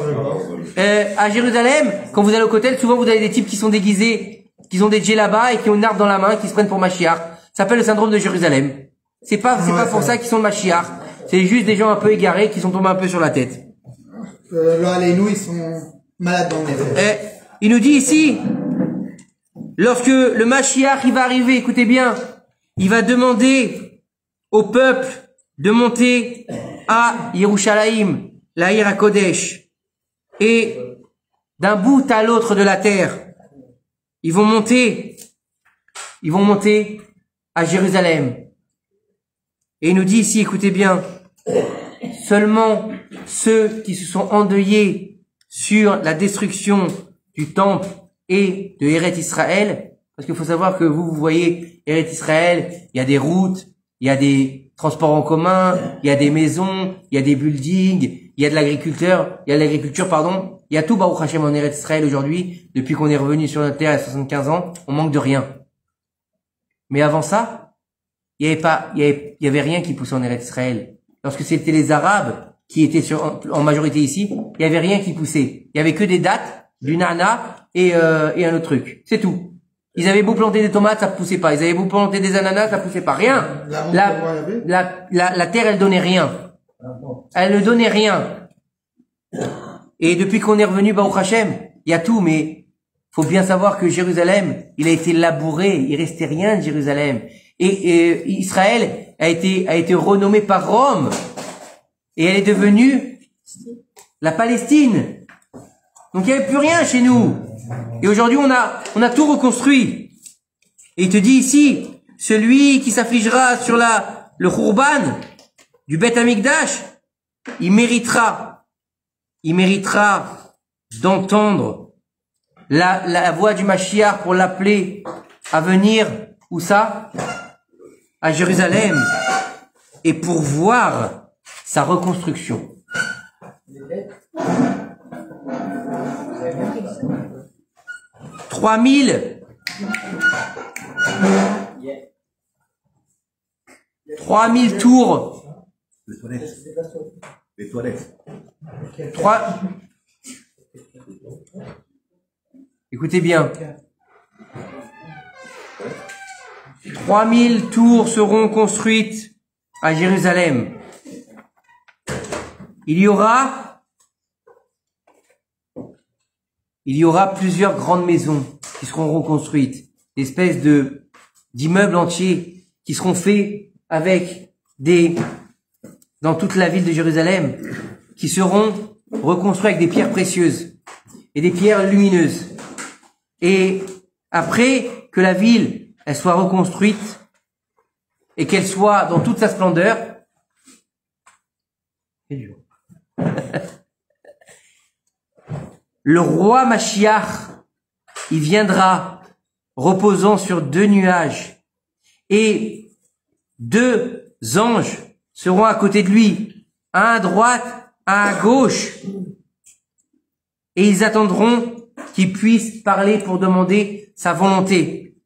À Jérusalem, quand vous allez au Kotel, souvent vous avez des types qui sont déguisés, qui ont des djellabas et qui ont une arme dans la main, qui se prennent pour Mashiach. Ça s'appelle le syndrome de Jérusalem. C'est pas pour ça qu'ils sont le Mashiach. C'est juste des gens un peu égarés qui sont tombés un peu sur la tête. Là, les nous, ils sont malades dans le nez. Il nous dit ici, lorsque le Mashiach il va arriver, écoutez bien, il va demander au peuple de monter à Yerushalayim, la Ira Kodesh, et d'un bout à l'autre de la terre, ils vont monter à Jérusalem. Et il nous dit ici, écoutez bien, seulement ceux qui se sont endeuillés sur la destruction du temple et de Eretz Israël, parce qu'il faut savoir que vous voyez Eretz Israël, il y a des routes, il y a des transports en commun, il y a des maisons, il y a des buildings, il y a de l'agriculture, il y a tout Baruch Hashem en Eretz Israël aujourd'hui. Depuis qu'on est revenu sur notre terre à 75 ans, on manque de rien. Mais avant ça, il y avait rien qui poussait en Eretz Israël. Lorsque c'était les Arabes qui étaient en majorité ici, il y avait rien qui poussait. Il y avait que des dattes, du nana et un autre truc. C'est tout. Ils avaient beau planter des tomates, ça poussait pas. Ils avaient beau planter des ananas, ça poussait pas. Rien. La terre, elle donnait rien. Elle ne donnait rien. Et depuis qu'on est revenu, Baruch Hashem, il y a tout, mais faut bien savoir que Jérusalem, il a été labouré. Il restait rien de Jérusalem. Et Israël a été renommé par Rome. Et elle est devenue la Palestine. Donc il n'y avait plus rien chez nous. Et aujourd'hui, on a tout reconstruit. Et il te dit ici, celui qui s'affligera sur la le Khurban du Beth Amikdash, il méritera d'entendre la voix du Mashiach pour l'appeler à venir, où ça? À Jérusalem, et pour voir sa reconstruction. 3000 tours. Les toilettes. 3. Écoutez bien. 3000 tours seront construites à Jérusalem. Il y aura plusieurs grandes maisons qui seront reconstruites, des espèces d'immeubles entiers qui seront faits avec dans toute la ville de Jérusalem, qui seront reconstruits avec des pierres précieuses et des pierres lumineuses. Et après que la ville, elle soit reconstruite et qu'elle soit dans toute sa splendeur, c'est dur. Le roi Mashiach, il viendra reposant sur 2 nuages et 2 anges seront à côté de lui, un à droite, un à gauche, et ils attendront qu'il puisse parler pour demander sa volonté.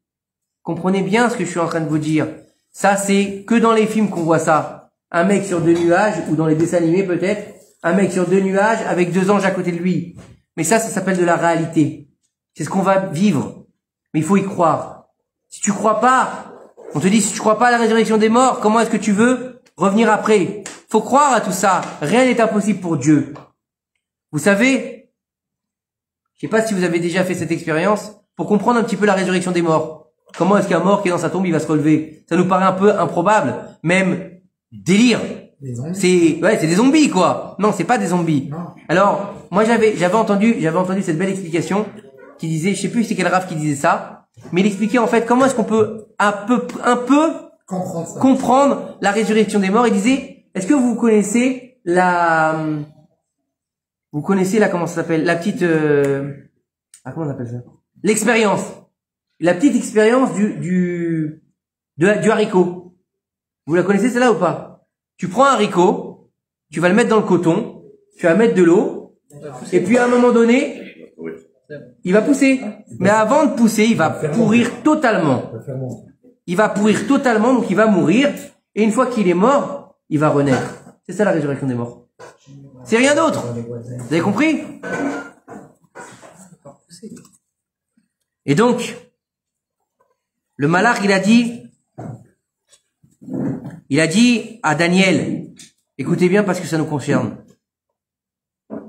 Comprenez bien ce que je suis en train de vous dire. Ça, c'est que dans les films qu'on voit ça. Un mec sur 2 nuages, ou dans les dessins animés peut-être, un mec sur 2 nuages avec 2 anges à côté de lui. Mais ça s'appelle de la réalité. C'est ce qu'on va vivre. Mais il faut y croire. Si tu crois pas, on te dit, si tu crois pas à la résurrection des morts, comment est-ce que tu veux revenir après? Faut croire à tout ça. Rien n'est impossible pour Dieu. Vous savez, je sais pas si vous avez déjà fait cette expérience, pour comprendre un petit peu la résurrection des morts. Comment est-ce qu'un mort qui est dans sa tombe, il va se relever? Ça nous paraît un peu improbable, même délire. C'est des zombies, quoi. Non, c'est pas des zombies. Non. Alors, moi j'avais entendu cette belle explication qui disait, je sais plus c'est quel rave qui disait ça, mais il expliquait en fait comment est-ce qu'on peut un peu comprendre la résurrection des morts. Il disait, est-ce que vous connaissez comment ça s'appelle, la petite comment on appelle ça, l'expérience, la petite expérience du haricot. Vous la connaissez celle-là ou pas? Tu prends un haricot, tu vas le mettre dans le coton, tu vas mettre de l'eau, et puis à un moment donné, il va pousser. Mais avant de pousser, il va pourrir totalement. Il va pourrir totalement, donc il va mourir, et une fois qu'il est mort, il va renaître. C'est ça la résurrection des morts. C'est rien d'autre. Vous avez compris? Et donc, le malach, il a dit à Daniel, écoutez bien parce que ça nous concerne.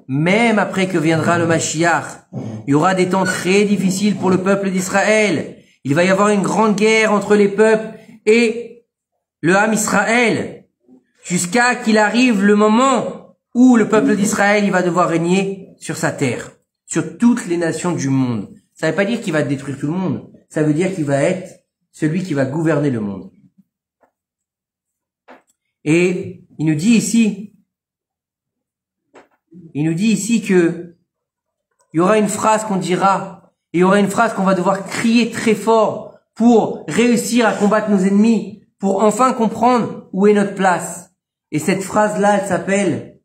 Même après que viendra le Mashiach, il y aura des temps très difficiles pour le peuple d'Israël. Il va y avoir une grande guerre entre les peuples et le Ham Israël, jusqu'à qu'il arrive le moment où le peuple d'Israël, il va devoir régner sur sa terre, sur toutes les nations du monde. Ça ne veut pas dire qu'il va détruire tout le monde. Ça veut dire qu'il va être celui qui va gouverner le monde. Et il nous dit ici que il y aura une phrase qu'on dira, et il y aura une phrase qu'on va devoir crier très fort pour réussir à combattre nos ennemis, pour enfin comprendre où est notre place. Et cette phrase-là, elle s'appelle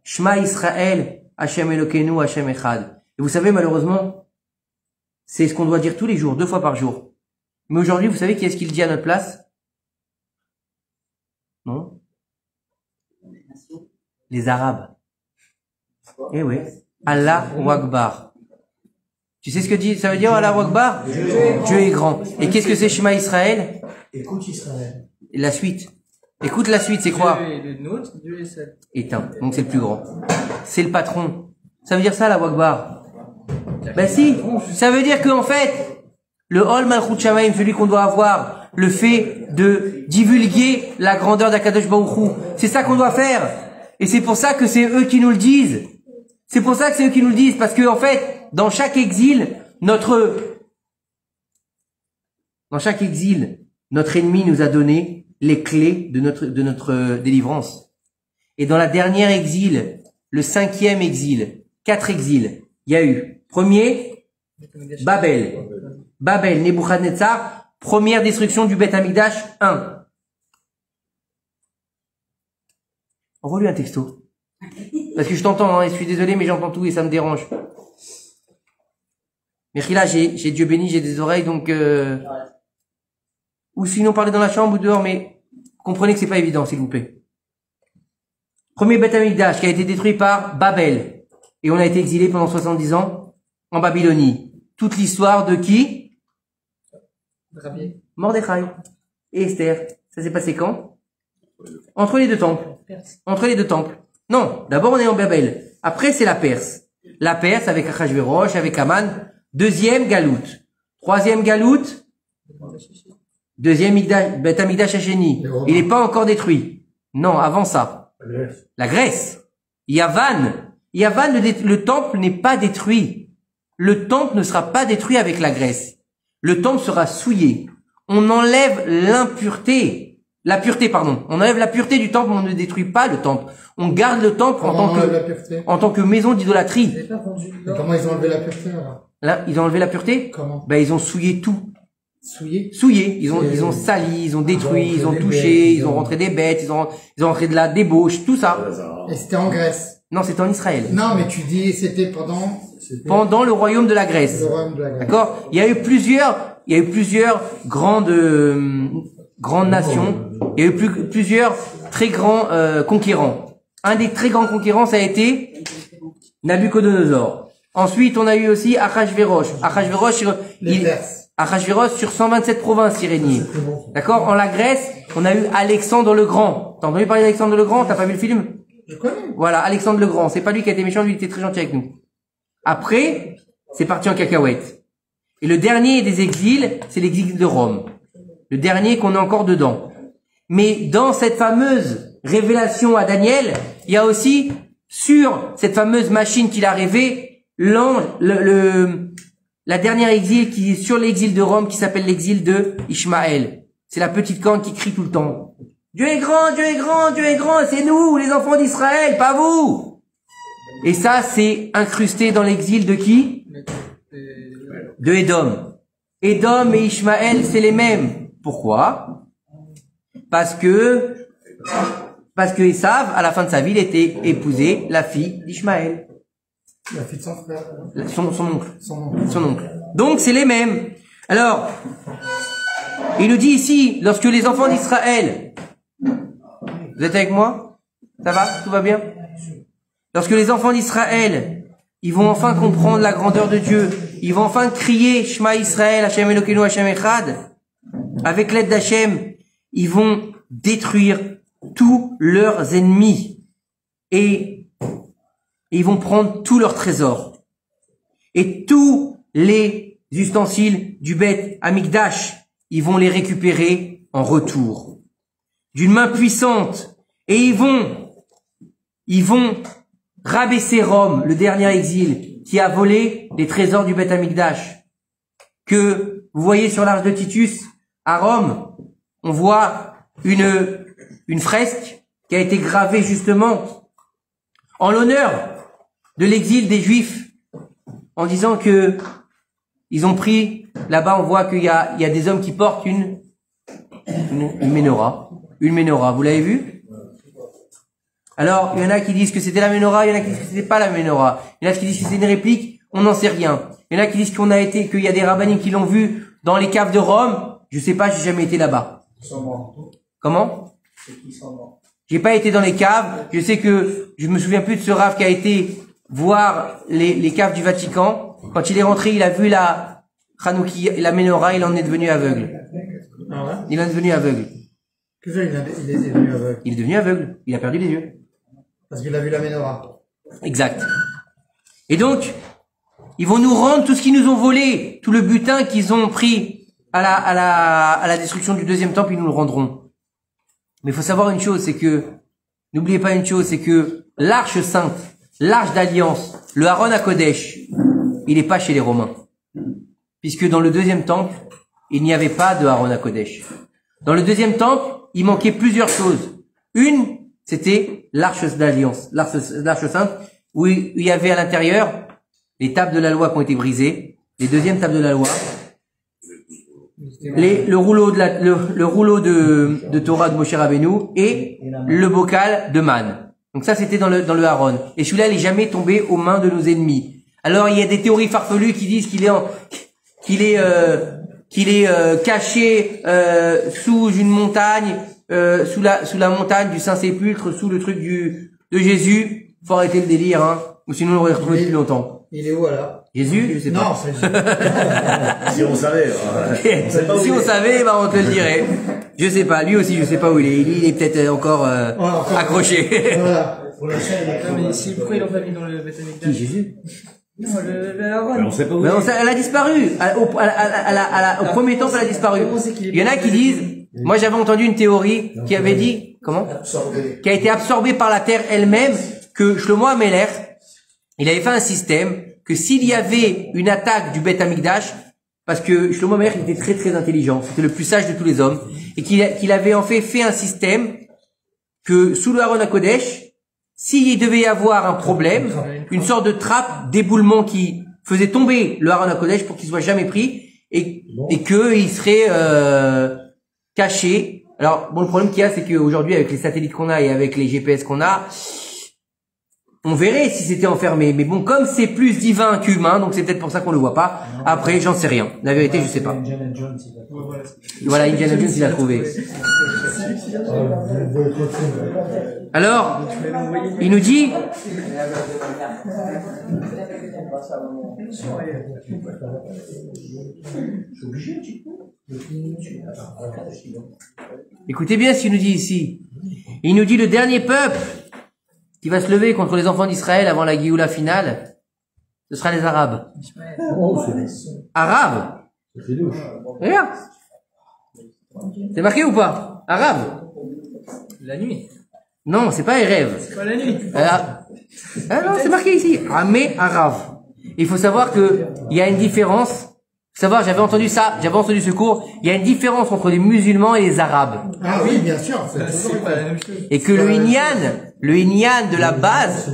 Shema Israël, Hashem Elokeinu, Hashem Echad. Et vous savez, malheureusement, c'est ce qu'on doit dire tous les jours, 2 fois par jour. Mais aujourd'hui, vous savez qui est-ce qu'il dit à notre place? Non? Les Arabes. Eh oui. Allah Akbar. Tu sais ce que ça veut dire Allah Akbar? Dieu est grand. Et qu'est-ce que c'est Shema Israël? Écoute Israël. La suite. Écoute la suite, c'est quoi? Dieu est le nôtre, Dieu est seul. Éteint. Donc c'est le plus grand. C'est le patron. Ça veut dire ça, Allah Akbar? Ben si. Ça veut dire qu'en fait, le Hol Malchut Shamayim, celui qu'on doit avoir, le fait de divulguer la grandeur d'Akadosh Baruch Hu, c'est ça qu'on doit faire. Et c'est pour ça que c'est eux qui nous le disent. C'est pour ça que c'est eux qui nous le disent, parce que en fait, dans chaque exil, notre ennemi nous a donné les clés de notre délivrance. Et dans la dernière exil, le 5e exil, 4 exils, il y a eu, premier, Babel, Nebuchadnezzar, première destruction du Beth Amikdash 1. Envoie-lui un texto. Parce que je t'entends, hein, et je suis désolé, mais j'entends tout et ça me dérange. Mais là, j'ai Dieu béni, j'ai des oreilles, donc ou sinon parler dans la chambre ou dehors, mais comprenez que c'est pas évident, s'il vous plaît. Premier Beth Amikdash qui a été détruit par Babel. Et on a été exilé pendant 70 ans en Babylonie. Toute l'histoire de qui? Mordechai et Esther. Ça s'est passé quand? Entre les deux temples. Entre les deux temples. Non, d'abord on est en Babel. Après c'est la Perse. La Perse avec Achashverosh, avec Haman. Deuxième Galoute. Troisième Galoute. Deuxième Beth Amikdash Hasheni. Il n'est pas encore détruit. Non, avant ça. La Grèce. Yavan. Yavan, le temple n'est pas détruit. Le temple ne sera pas détruit avec la Grèce. Le temple sera souillé. On enlève l'impureté. La pureté, pardon. On enlève la pureté du temple, mais on ne détruit pas le temple. On garde le temple en tant que maison d'idolâtrie. Comment ils ont enlevé la pureté, alors? Là, ils ont enlevé la pureté? Comment? Ben, ils ont souillé tout. Souillé? Ils ont sali, ils ont détruit, ils ont touché, ils ont rentré des bêtes, ils ont rentré de la débauche, tout ça. Et c'était en Grèce? Non, c'était en Israël. Non, mais tu dis, c'était pendant le royaume de la Grèce. Le royaume de la Grèce. D'accord? Il y a eu plusieurs grandes nations. Il y a eu plusieurs très grands un des très grands conquérants, ça a été Nabucodonosor. Ensuite, on a eu aussi Achashverosh. Achashverosh sur 127 provinces, il régnait. D'accord? En la Grèce, on a eu Alexandre le Grand. T'as entendu parler d'Alexandre le Grand? T'as pas vu le film? Je connais. Voilà, Alexandre le Grand. C'est pas lui qui a été méchant, lui il était très gentil avec nous. Après, c'est parti en cacahuète. Et le dernier des exils, c'est l'exil de Rome. Le dernier qu'on est encore dedans. Mais dans cette fameuse révélation à Daniel, il y a aussi, sur cette fameuse machine qu'il a rêvée, l'ange, la dernière exil qui est sur l'exil de Rome, qui s'appelle l'exil de Ishmaël. C'est la petite corne qui crie tout le temps. Dieu est grand, Dieu est grand, Dieu est grand, c'est nous, les enfants d'Israël, pas vous. Et ça, c'est incrusté dans l'exil de qui? De Édom. Édom et Ishmaël, c'est les mêmes. Pourquoi? Parce que Esav, à la fin de sa vie, il était épousé la fille d'Ishmaël. La fille de son frère. Son oncle. Donc, c'est les mêmes. Alors, il nous dit ici, lorsque les enfants d'Israël, vous êtes avec moi? Ça va? Tout va bien? Lorsque les enfants d'Israël, ils vont enfin comprendre la grandeur de Dieu, ils vont enfin crier Shema Israël, Hashem Elokeinu, Hashem Echad, avec l'aide d'Hachem, ils vont détruire tous leurs ennemis et ils vont prendre tous leurs trésors et tous les ustensiles du Beth Amikdash, ils vont les récupérer en retour d'une main puissante et ils vont rabaisser Rome, le dernier exil qui a volé les trésors du Beth Amikdash que vous voyez sur l'arche de Titus à Rome. On voit une fresque qui a été gravée justement en l'honneur de l'exil des Juifs, en disant que ils ont pris, là-bas on voit qu'il y a des hommes qui portent une menorah. Une menorah, vous l'avez vu? Alors, il y en a qui disent que c'était la menorah, il y en a qui disent que c'était pas la menorah. Il y en a qui disent que c'était une réplique, on n'en sait rien. Il y en a qui disent qu'il y a des rabbins qui l'ont vu dans les caves de Rome. Je sais pas, j'ai jamais été là-bas. Comment? J'ai pas été dans les caves. Je sais que je me souviens plus de ce rave qui a été voir les caves du Vatican. Quand il est rentré, il a vu la Hanouki, la menorah, il en est devenu aveugle. Il en est devenu aveugle. Qu'est-ce qu'il est devenu aveugle? Il est devenu aveugle. Il a perdu les yeux. Parce qu'il a vu la menorah. Exact. Et donc, ils vont nous rendre tout ce qu'ils nous ont volé, tout le butin qu'ils ont pris à la destruction du deuxième temple, ils nous le rendront. Mais il faut savoir une chose, c'est que, n'oubliez pas une chose, c'est que l'arche sainte, l'arche d'alliance, le Aaron à Kodesh, il n'est pas chez les Romains. Puisque dans le deuxième temple, il n'y avait pas de Aaron à Kodesh. Dans le deuxième temple, il manquait plusieurs choses. Une, c'était l'arche d'alliance, l'arche sainte, où il y avait à l'intérieur les tables de la loi qui ont été brisées, les deuxièmes tables de la loi, le rouleau de Torah de Moshe Rabbeinu et le bocal de manne. Donc ça, c'était dans le Aaron. Et celui-là, il n'est jamais tombé aux mains de nos ennemis. Alors, il y a des théories farfelues qui disent qu'il est caché sous une montagne, sous la montagne du Saint-Sépulcre, sous le truc de Jésus. Faut arrêter le délire, hein. Ou sinon, on l'aurait retrouvé depuis longtemps. Il est où alors? Jésus, je sais pas. Non, c'est Si on savait. On sait pas où si il on est. savait, bah, on te le dirait. Je sais pas. Lui aussi, je sais pas où il est. Il est peut-être encore accroché. Voilà. Pour l'instant, il est Non, mais si, pourquoi ils l'ont pas mis dans le Beth Amikdash? Qui, Jésus? Non, le Aaron. Mais on sait pas où Mais il est. elle a disparu. Au premier temps, elle a disparu. Il y en a qui disent, moi j'avais entendu une théorie qui avait dit, comment? Qui a été absorbée par la terre elle-même, que Shlomo HaMelech, il avait fait un système, que s'il y avait une attaque du Beth Amikdash, parce que Shlomo HaMelech était très très intelligent, c'était le plus sage de tous les hommes, et qu'il avait en fait un système, que sous le Aaron HaKodesh, s'il devait y avoir un problème, une sorte de trappe d'éboulement qui faisait tomber le Aaron HaKodesh pour qu'il soit jamais pris et qu'il serait caché. Alors bon, le problème qu'il y a, c'est qu'aujourd'hui avec les satellites qu'on a et avec les GPS qu'on a, on verrait si c'était enfermé. Mais bon, comme c'est plus divin qu'humain, donc c'est peut-être pour ça qu'on le voit pas. Après, j'en sais rien. La vérité, je sais pas. Indiana Jones, il va Voilà, Indiana Jones, il a trouvé. Alors, il nous dit, écoutez bien ce qu'il nous dit ici. Il nous dit le dernier peuple qui va se lever contre les enfants d'Israël avant la Géoula finale, ce sera les Arabes. Arabes. Regarde. C'est marqué ou pas? Arabe. La nuit. Non, c'est pas Erev. C'est pas la nuit. Ah non, c'est marqué ici. Amé Arav. Il faut savoir que il y a une différence. Faut savoir, j'avais entendu ce cours. Il y a une différence entre les musulmans et les arabes. Ah oui, bien sûr. C'est pas la même chose. Et que le Inyan de la base,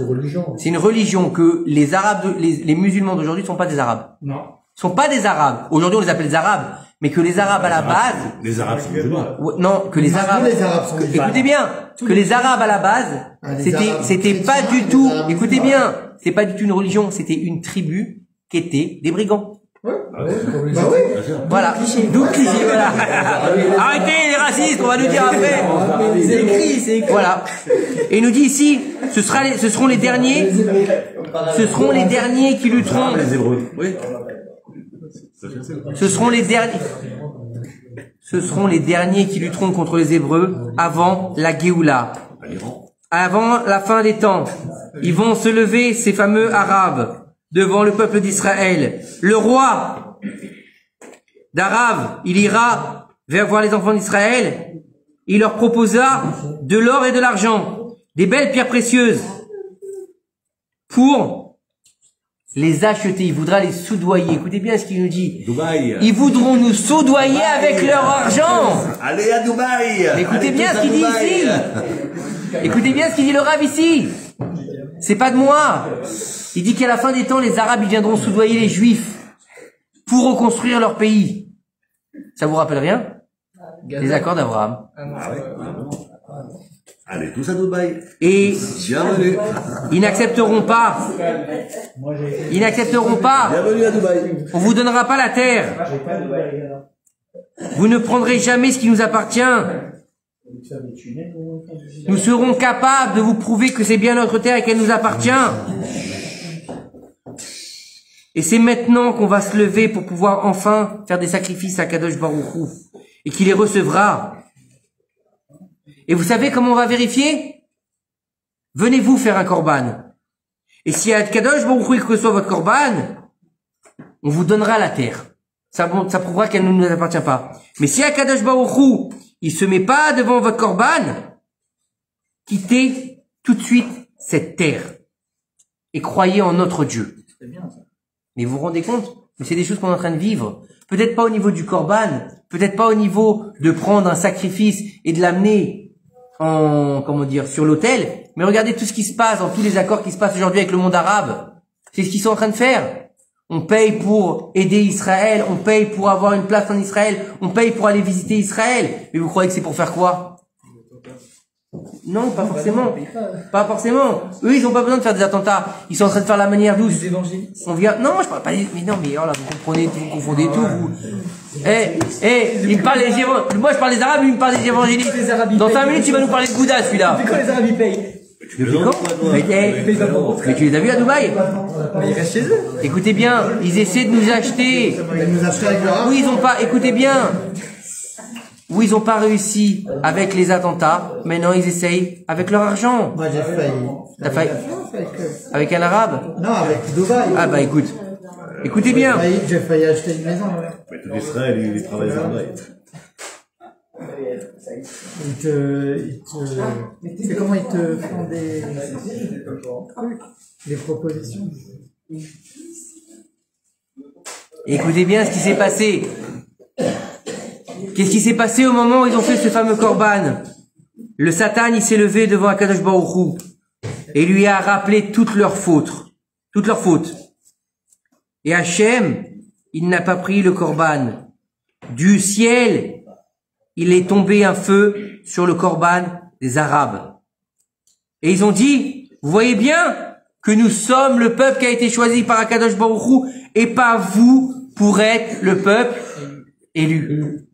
c'est une religion que les arabes, les musulmans d'aujourd'hui ne sont pas des arabes. Non. Sont pas des arabes. Aujourd'hui, on les appelle des arabes. Mais que les arabes à la base, Les Arabes sont musulmans. non, que les arabes, les Arabes sont musulmans. écoutez bien, que les arabes à la base, Ah, les Arabes c'était pas chrétiens, du tout, les Arabes écoutez musulmans. bien, c'est pas du tout une religion, c'était une tribu qui était des brigands. Bah oui. Voilà. D'où le cliché, voilà. Arrêtez les racistes, on va nous dire après. C'est écrit. Voilà. Et il nous dit ici, ce seront les derniers qui lutteront. Les Hébreux. Oui. Ce seront les derniers qui lutteront contre les Hébreux avant la Géoula. Avant la fin des temps. Ils vont se lever, ces fameux Arabes, devant le peuple d'Israël. Le roi d'Arabe, il ira vers voir les enfants d'Israël. Il leur proposera de l'or et de l'argent, des belles pierres précieuses, pour les acheter. Il voudra les soudoyer. Écoutez bien ce qu'il nous dit. Dubaï. Ils voudront nous soudoyer avec leur argent. Allez à Dubaï. Mais écoutez Allez bien tous ce à qu'il dit Dubaï. ici. Écoutez bien ce qu'il dit le Rav ici. C'est pas de moi. Il dit qu'à la fin des temps, les Arabes ils viendront soudoyer les Juifs pour reconstruire leur pays. Ça vous rappelle rien? Les accords d'Abraham. Allez tous à Dubaï. Et Bienvenue. ils n'accepteront pas. Ils n'accepteront pas. Bienvenue à Dubaï. On vous donnera pas la terre. Vous ne prendrez jamais ce qui nous appartient. Nous serons capables de vous prouver que c'est bien notre terre et qu'elle nous appartient. Et c'est maintenant qu'on va se lever pour pouvoir enfin faire des sacrifices à Kadosh Baruch Hu et qu'il les recevra. Et vous savez comment on va vérifier? Venez-vous faire un korban. Et si à Kadosh Baruch Hu il reçoit votre korban, on vous donnera la terre. Ça prouvera qu'elle ne nous appartient pas. Mais si à Kadosh Baruch Hu il se met pas devant votre korban, quittez tout de suite cette terre et croyez en notre Dieu. Mais vous vous rendez compte? Mais c'est des choses qu'on est en train de vivre. Peut-être pas au niveau du korban, Peut-être pas au niveau de prendre un sacrifice et de l'amener comment dire, sur l'autel. Mais regardez tout ce qui se passe dans tous les accords qui se passent aujourd'hui avec le monde arabe. C'est ce qu'ils sont en train de faire. On paye pour aider Israël, on paye pour avoir une place en Israël, on paye pour aller visiter Israël. Mais vous croyez que c'est pour faire quoi? Non, pas forcément. Pas forcément. Eux, ils ont pas besoin de faire des attentats. Ils sont en train de faire la manière douce. Les évangélistes. On vient, non, je parle pas des, mais non, mais oh là, vous confondez tout, vous. Il me parle des évangélistes. Moi, je parle des arabes, lui, il me parle des évangélistes. Les arabes, Dans ils 5 payent. minutes, tu vas nous parler de Bouddha, celui-là. Depuis quand les arabes ils payent? Depuis quand? Mais tu les as vus à Dubaï? Mais ils restent chez eux. Écoutez bien, ils essaient de nous acheter. Ils nous achètent avec leur argent. Oui, ils ont pas, écoutez bien. Oui, ils ont pas réussi avec les attentats. Maintenant, ils essayent avec leur argent. Moi, j'ai failli. T'as failli? Avec, Avec un arabe? non, avec Dubaï. Ah bah écoute. Écoutez bien. J'ai failli acheter une maison. Ouais. Mais tout l'Israël, il travaille à Dubaï. C'est comment ils te font des propositions. Écoutez bien ce qui s'est passé. Qu'est-ce qui s'est passé au moment où ils ont fait ce fameux korban? Le Satan, il s'est levé devant Akadosh Baruch Hu et lui a rappelé toutes leurs fautes. Toutes leurs fautes. Et Hachem, il n'a pas pris le korban. Du ciel, il est tombé un feu sur le korban des Arabes. Et ils ont dit, vous voyez bien que nous sommes le peuple qui a été choisi par Akadosh Baruch Hu et pas vous pour être le peuple élu.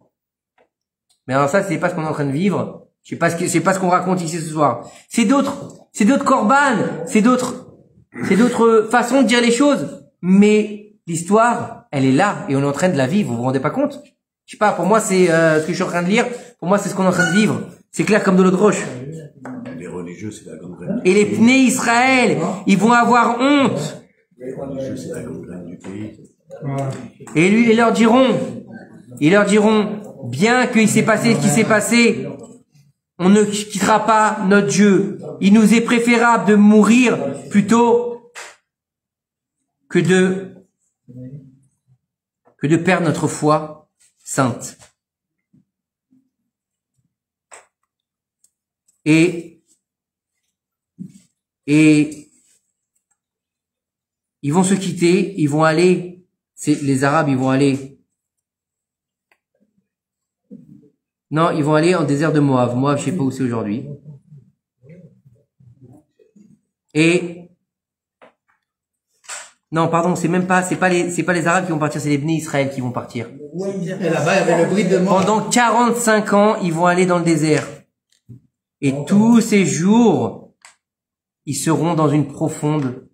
Mais alors ça, c'est pas ce qu'on est en train de vivre. C'est pas ce qu'on raconte ici ce soir. C'est d'autres korbanes, c'est d'autres façons de dire les choses. Mais l'histoire, elle est là et on est en train de la vivre. Vous vous rendez pas compte? Je sais pas, pour moi, c'est ce que je suis en train de lire. Pour moi, c'est ce qu'on est en train de vivre. C'est clair comme de l'eau de roche. Les religieux, c'est la gangrène. Et les pneus Israël, ils vont avoir honte. Les religieux, c'est la gangrène du pays. Et ils leur diront, bien qu'il s'est passé ce qui s'est passé, on ne quittera pas notre Dieu. Il nous est préférable de mourir plutôt que de perdre notre foi sainte. Et ils vont se quitter, ils vont aller, les Arabes, ils vont aller. Non, ils vont aller en désert de Moab. Moab, je sais pas où c'est aujourd'hui. Et non, pardon, c'est pas les Arabes qui vont partir, c'est les Bnei Israël qui vont partir. Et là-bas, il y avait le bride de mort. Pendant 45 ans, ils vont aller dans le désert. Et tous ces jours, ils seront dans une profonde,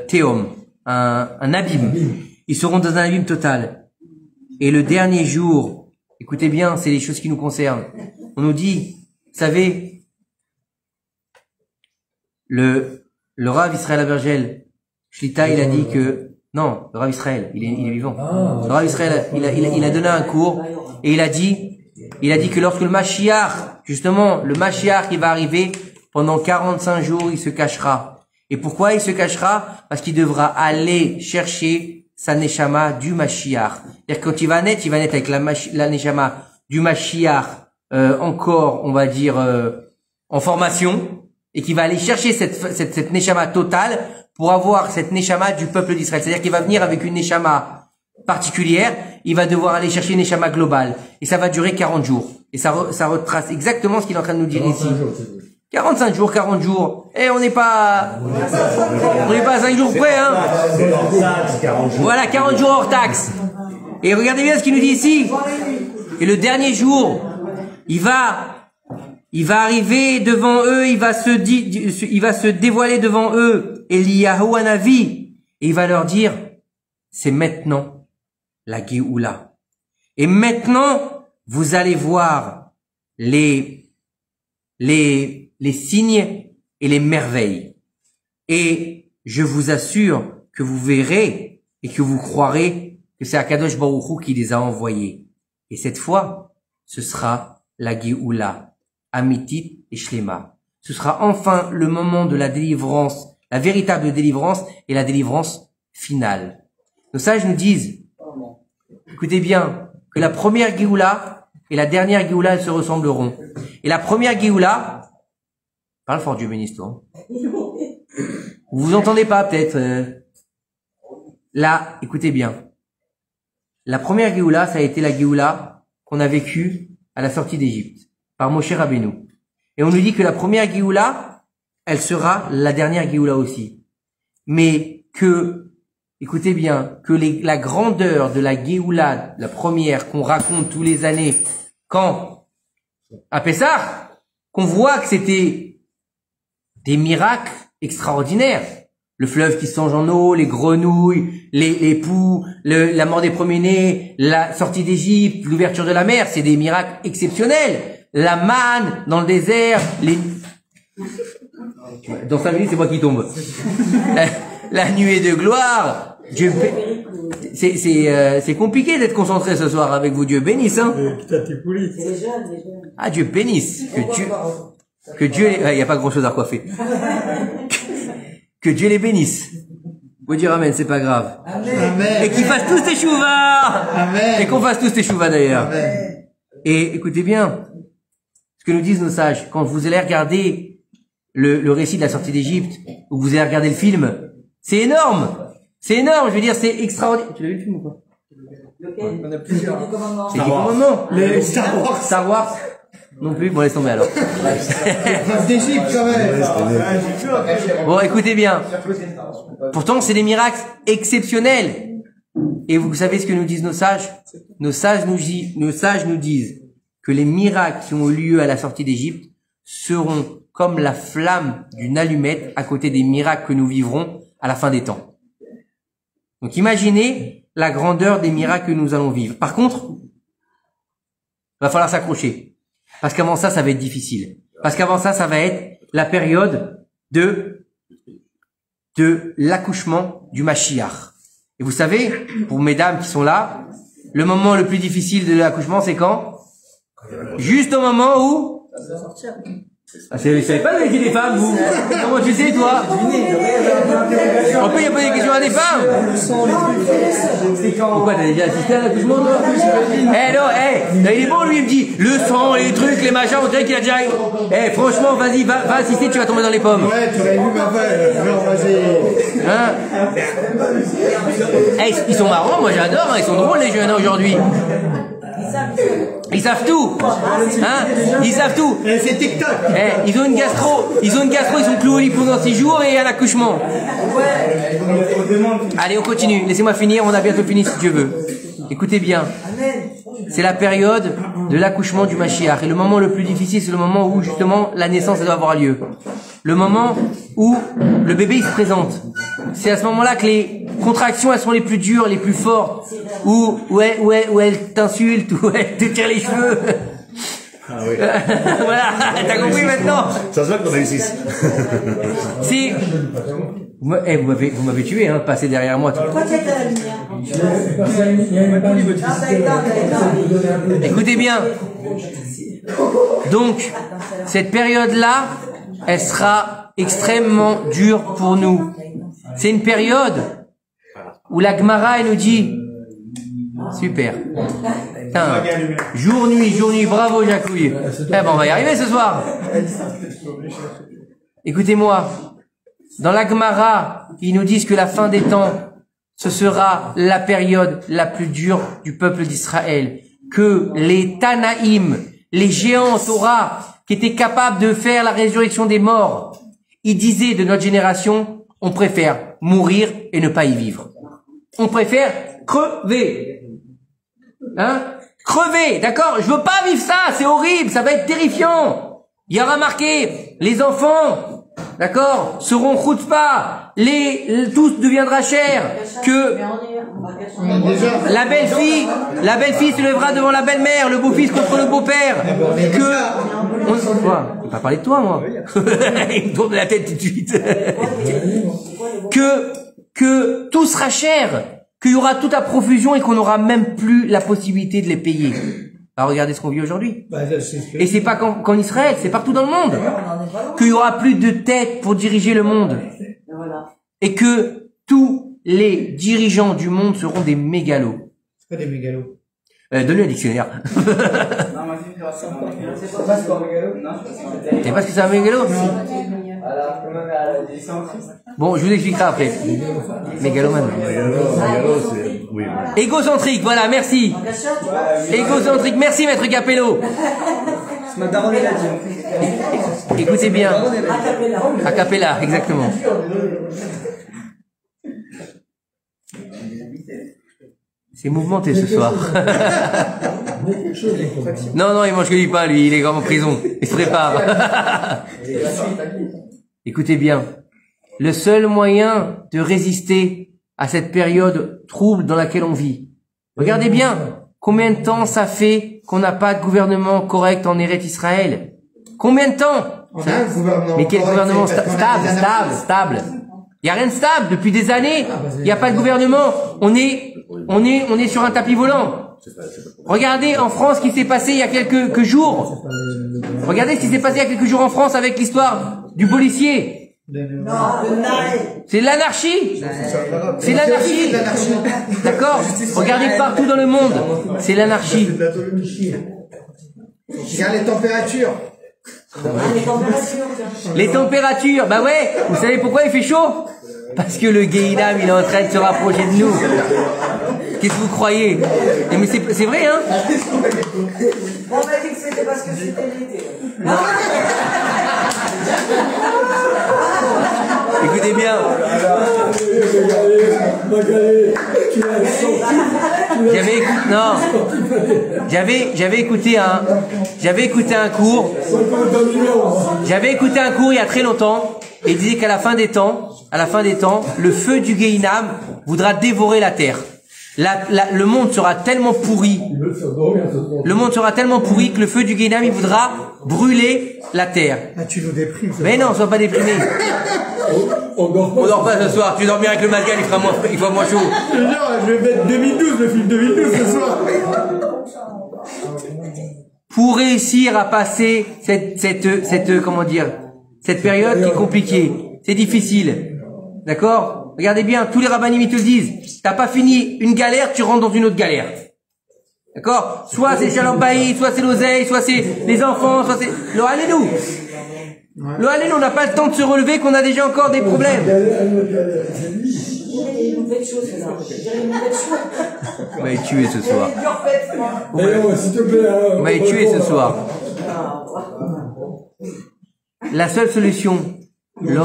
théom, un abîme. Ils seront dans un abîme total. Et le dernier jour, écoutez bien, c'est les choses qui nous concernent. On nous dit, vous savez, le Rav Israël Abergel, Shlita, il a dit que, non, le Rav Israël, il est vivant. Le Rav Israël, il a donné un cours, et il a dit que lorsque le Mashiach, justement, le Mashiach qui va arriver, pendant 45 jours, il se cachera. Et pourquoi il se cachera? Parce qu'il devra aller chercher sa neshama du Mashiach. C'est-à-dire que quand il va naître avec la neshama du Mashiach, encore, on va dire, en formation, et qu'il va aller chercher cette neshama totale pour avoir cette neshama du peuple d'Israël. C'est-à-dire qu'il va venir avec une neshama particulière, il va devoir aller chercher une neshama globale. Et ça va durer 40 jours. Et ça retrace exactement ce qu'il est en train de nous dire ici. 45 jours, 40 jours. Et on n'est pas à 5 jours près, hein. Voilà, 40 jours hors taxe. Et regardez bien ce qu'il nous dit ici. Et le dernier jour, il va arriver devant eux, il va se dévoiler devant eux, Eliyahu Hanavi, et il va leur dire, c'est maintenant la Géoula. Et maintenant, vous allez voir les signes et les merveilles. Et je vous assure que vous verrez et que vous croirez que c'est Akadosh Baruch Hu qui les a envoyés. Et cette fois, ce sera la Géoula, Amitit et Shlema. Ce sera enfin le moment de la délivrance, la véritable délivrance et la délivrance finale. Nos sages nous disent écoutez bien, que la première Géoula et la dernière Géoula, elles se ressembleront. Et la première Géoula, parle fort, Dieu bénisse toi. Vous entendez pas peut-être. Là, écoutez bien. La première Géoula, ça a été la Géoula qu'on a vécue à la sortie d'Égypte par Moshe Rabbeinu. Et on nous dit que la première Géoula, elle sera la dernière Géoula aussi. Mais que, écoutez bien, que la grandeur de la Géoula, la première qu'on raconte tous les années, quand à Pessah, qu'on voit que c'était des miracles extraordinaires. Le fleuve qui se change en eau, les grenouilles, les poux, la mort des premiers-nés, la sortie d'Égypte, l'ouverture de la mer, c'est des miracles exceptionnels. La manne dans le désert, dans 5 minutes, c'est moi qui tombe. La nuée de gloire. Dieu c'est compliqué d'être concentré ce soir avec vous. Dieu bénisse, hein. Putain, t'es poli. C'est les jeunes. Ah, Dieu bénisse. Que Dieu, il y a pas grand chose à recoiffer. Que Dieu les bénisse. Vous dire amen, c'est pas grave. Amen. Et qu'ils fassent tous tes chouvas. Amen. Et qu'on fasse tous tes chouvas d'ailleurs. Amen. Et écoutez bien ce que nous disent nos sages. Quand vous allez regarder le récit de la sortie d'Égypte, ou vous allez regarder le film, c'est énorme. C'est énorme, je veux dire, c'est extraordinaire. Tu l'as vu le film ou pas? Lequel? On a plusieurs. Les commandements. C'est 10 commandements. Le Star Wars. Star Wars. Non plus, bon laisse tomber alors. Prince d'Égypte, quand même. Bon, écoutez bien. Pourtant, c'est des miracles exceptionnels. Et vous savez ce que nous disent nos sages? Nos sages nous disent que les miracles qui ont eu lieu à la sortie d'Égypte seront comme la flamme d'une allumette à côté des miracles que nous vivrons à la fin des temps. Donc imaginez la grandeur des miracles que nous allons vivre. Par contre, il va falloir s'accrocher. Parce qu'avant ça, ça va être difficile. Parce qu'avant ça, ça va être la période de l'accouchement du Mashiach. Et vous savez, pour mesdames qui sont là, le moment le plus difficile de l'accouchement, c'est quand? Juste au moment où? Ah, vous savez pas vérifier des femmes, vous? Comment tu sais, toi? On peut y poser des questions à des femmes? Pourquoi, t'as déjà assisté à l'accouchement, toi? Eh non, il est bon, lui, il me dit, le sang, les trucs, les machins, on dirait qu'il a déjà... franchement, vas-y, va assister, tu vas tomber dans les pommes. Ouais, tu aurais vu ma femme. Non, vas-y. Hein? Ils sont marrants, moi j'adore, hein, ils sont drôles, les jeunes, hein, aujourd'hui. Ils savent tout, hein? Ils savent tout. C'est TikTok. Ils ont une gastro, ils sont cloués au lit pendant 6 jours et à l'accouchement. Allez, on continue. Laissez-moi finir, on a bientôt fini si Dieu veut. Écoutez bien. C'est la période de l'accouchement du Mashiach. Et le moment le plus difficile, c'est le moment où justement la naissance elle doit avoir lieu. Le moment où le bébé il se présente. C'est à ce moment-là que les contractions elles sont les plus dures, les plus fortes. Où elle t'insulte, où elle te tire les cheveux. Ah oui. Voilà, t'as compris maintenant. Ça se voit qu'on a eu 6. Si vous m'avez tué, hein, passé derrière moi. Pourquoi tu étais à la lumière? Écoutez bien. Donc, cette période-là, elle sera extrêmement dure pour nous. C'est une période où la Gemara, elle nous dit, super. Putain, jour, nuit, bravo, Jacouille. On va y arriver ce soir. Écoutez-moi. Dans la Gemara, ils nous disent que la fin des temps, ce sera la période la plus dure du peuple d'Israël. Que les Tanaïm, les géants en Torah, qui étaient capables de faire la résurrection des morts, ils disaient de notre génération, on préfère mourir et ne pas y vivre. On préfère crever. Hein? Crever, d'accord? Je veux pas vivre ça, c'est horrible, ça va être terrifiant. Il y aura marqué, les enfants, d'accord, seront chutzpah, tous deviendra cher, que la belle-fille se lèvera devant la belle-mère, le beau-fils contre le beau-père, quoi? Je vais pas parler de toi, moi. Il me tourne la tête tout de suite. Que tout sera cher, qu'il y aura toute à profusion et qu'on n'aura même plus la possibilité de les payer. Alors regardez ce qu'on vit aujourd'hui. Et c'est pas qu'en Israël, c'est partout dans le monde. Qu'il y aura plus de tête pour diriger le monde. Et que tous les dirigeants du monde seront des mégalos. Pas des mégalos. Donne-lui un dictionnaire. C'est pas ce qu'on rigole. Non, Tu sais pas ce que c'est un mégalo? Alors, comment elle a dit ça en Christ? Bon, je vous expliquerai après. Mégalomane. Mégalo, c'est... Oui. Égocentrique, voilà, merci. Égocentrique, merci maître Capello. Ce matin, on est là, dit. Écoutez bien. A cappella, exactement. C'est mouvementé ce soir. Non, non, il mange que du pain, lui, il est en prison. Il se prépare. Écoutez bien. Le seul moyen de résister à cette période trouble dans laquelle on vit. Regardez bien combien de temps ça fait qu'on n'a pas de gouvernement correct en Eretz Israël. Combien de temps? On a un gouvernement. Mais quel correct, gouvernement c'est parce qu'on a des anarchistes. stable? Il y a rien de stable depuis des années. Il n'y a pas de gouvernement. On est sur un tapis volant. Regardez en France ce qui s'est passé il y a quelques jours. Regardez ce qui s'est passé il y a quelques jours en France avec l'histoire du policier. C'est l'anarchie. C'est l'anarchie. D'accord? Regardez partout dans le monde. C'est l'anarchie. Regarde les températures. Les températures, bah ouais, vous savez pourquoi il fait chaud? Parce que le Guéhinam, il est en train de se rapprocher de nous. Qu'est-ce que vous croyez? Eh, mais c'est vrai, hein? On m'a dit que c'était parce que c'était l'été. Écoutez bien. J'avais écouté un cours il y a très longtemps, et il disait qu'à la fin des temps, le feu du Guéhinam voudra dévorer la terre. Le monde sera tellement pourri. Le monde sera tellement pourri que le feu du Guéhinam, il voudra brûler la terre. Ah, tu nous déprimes. Mais non, sois pas déprimé. On dort pas ce soir. Tu dormiras avec le Mazgal, il fera moins chaud. Je vais mettre 2012, le film 2012 ce soir. Pour réussir à passer cette période qui est compliquée, c'est difficile. D'accord? Regardez bien, tous les rabbinim ils te le disent. T'as pas fini une galère, tu rentres dans une autre galère. D'accord? Soit c'est Shalom Bayit, soit c'est l'oseille, soit c'est les enfants, soit c'est... Lo Allélu. Lo Allélu, on n'a pas le temps de se relever, qu'on a déjà encore des problèmes. On va être tué ce soir. On va être tué ce soir. La seule solution, le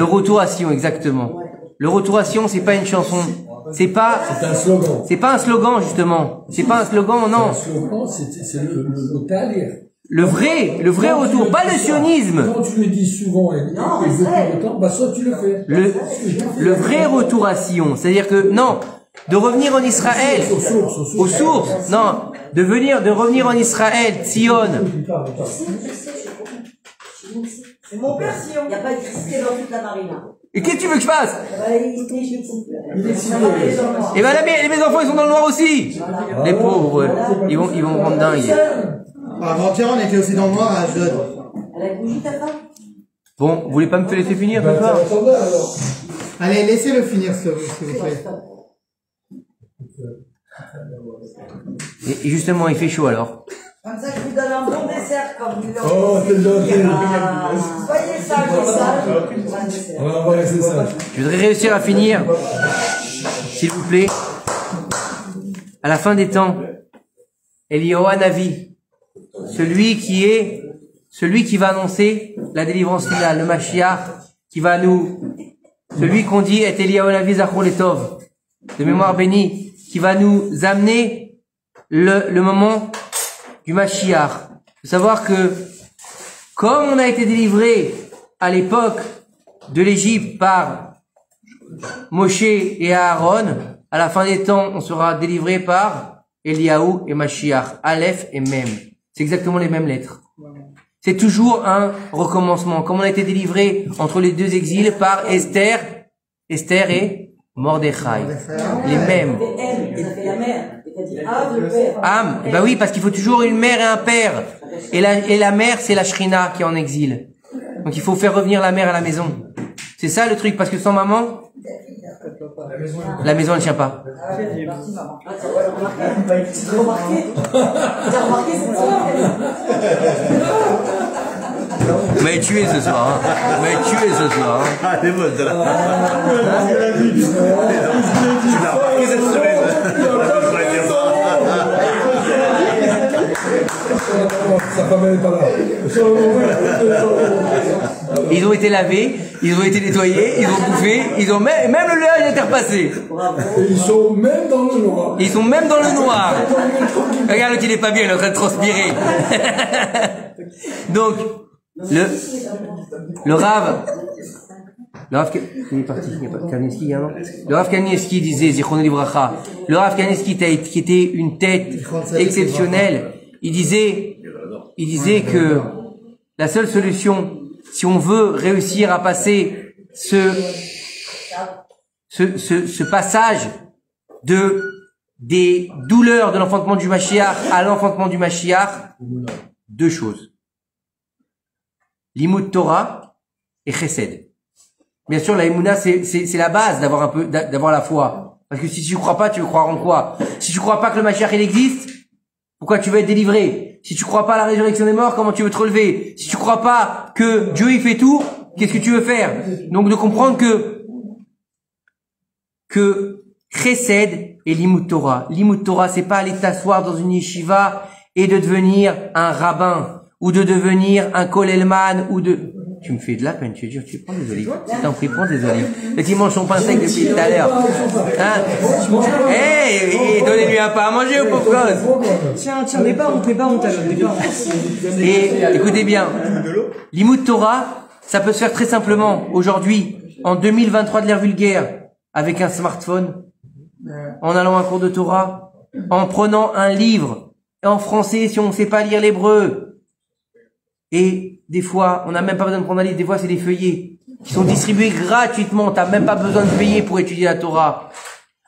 retour à Sion, exactement. Le retour à Sion, c'est pas une chanson. C'est un slogan. C'est pas un slogan, justement. C'est pas un slogan, non. C'est un slogan, c'est le talir. Le vrai retour, pas le sionisme. Quand tu le dis souvent et depuis longtemps, bah soit tu le fais. Le vrai retour à Sion, c'est-à-dire que, non, de revenir en Israël, aux sources, non, de revenir en Israël, Sion. C'est mon père, Sion. Il n'y a pas d'électricité dans toute la marina. Et qu'est-ce que tu veux que je fasse? Et ben mes enfants ils sont dans le noir aussi. Les pauvres, ils vont rendre dingue. Avant-hier, on était aussi dans le noir à Ashdod. Elle a bougé ta femme? Bon, vous voulez pas me laisser finir ce soir? Allez, laissez-le finir, s'il vous plaît. Et justement, il fait chaud alors. Comme ça, je vous donne un bon dessert comme vous Oh, c'est gentil. Soyez sages. On va laisser ça. Je voudrais réussir à finir, s'il vous plaît, à la fin des temps. Eliyahu Hanavi, celui qui va annoncer la délivrance finale, le Mashiach, celui qu'on dit est Eliyahu Hanavi Zachor Letov, de mémoire bénie, qui va nous amener le moment du Mashiach. Il faut savoir que, comme on a été délivré à l'époque de l'Égypte par Moshe et Aaron, à la fin des temps, on sera délivré par Eliyahu et Mashiach, Aleph et Mem. C'est exactement les mêmes lettres. C'est toujours un recommencement. Comme on a été délivré entre les deux exils par Esther et Mordechai. Les mêmes. Ça fait la mère. Le père. Am, ben oui, parce qu'il faut toujours une mère et un père. Et la mère, c'est la Shrina qui est en exil. Donc il faut faire revenir la mère à la maison. C'est ça le truc, parce que sans maman, La maison, elle tient pas. T'as remarqué cette soirée? Mais tué ce soir, hein. Mais tué ce soir, hein. Ah, elle est bonne, celle-là. Tu l'as remarqué cette semaine. Sa femme, elle est pas là. Ils ont été lavés, ils ont été nettoyés, ils ont bouffé, ils ont même le lait a été repassé. Et ils sont même dans le noir. Ils sont même dans le noir. Regarde l'autre, il est pas bien, il est en train de transpirer. Donc, le Rav, il est parti, il n'y a pas de Kanievski, hein, non? Le Rav Kanievski disait, Zichrono Livracha, le Rav Kanievski qui était une tête exceptionnelle, il disait que la seule solution, si on veut réussir à passer ce passage des douleurs de l'enfantement du Mashiach à l'enfantement du Mashiach, deux choses. Limud Torah et Chesed. Bien sûr, la Emouna, c'est la base d'avoir la foi. Parce que si tu crois pas, tu veux croire en quoi? Si tu crois pas que le Mashiach, il existe, pourquoi tu veux être délivré? Si tu crois pas à la résurrection des morts, comment tu veux te relever? Si tu crois pas que Dieu, il fait tout, qu'est-ce que tu veux faire? Donc, de comprendre que Chesed et Limud Torah. Limud Torah, c'est pas aller t'asseoir dans une yeshiva et de devenir un rabbin, ou de devenir un kolelman, ou de... Tu me fais de la peine, tu es dur, tu prends des olives. Si t'en prie, prends des olives. Et tu manges son pain sec depuis tout à l'heure. Hein? Hey, donnez-lui un pain à manger au pauvre gosse. Tiens, mets pas honte, Et écoutez bien, Limud Torah, ça peut se faire très simplement. Aujourd'hui, en 2023 de l'ère vulgaire, avec un smartphone, en allant à un cours de Torah, en prenant un livre, en français si on ne sait pas lire l'hébreu. Et des fois, on n'a même pas besoin de prendre un livre, des fois c'est des feuillets qui sont distribués gratuitement, t'as même pas besoin de payer pour étudier la Torah.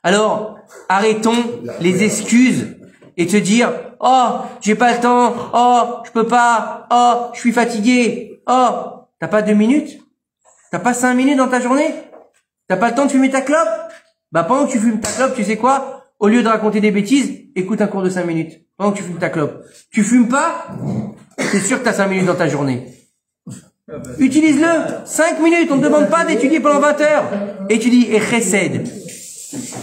Alors, arrêtons les excuses et te dire, oh, j'ai pas le temps, oh, je peux pas, oh, je suis fatigué, oh, t'as pas 2 minutes? T'as pas 5 minutes dans ta journée? T'as pas le temps de fumer ta clope? Bah, pendant que tu fumes ta clope, tu sais quoi? Au lieu de raconter des bêtises, écoute un cours de 5 minutes. Pendant que tu fumes ta clope. Tu fumes pas? C'est sûr que t'as 5 minutes dans ta journée. Utilise-le. 5 minutes. On ne demande pas d'étudier pendant 20 heures. Étudie et chesed.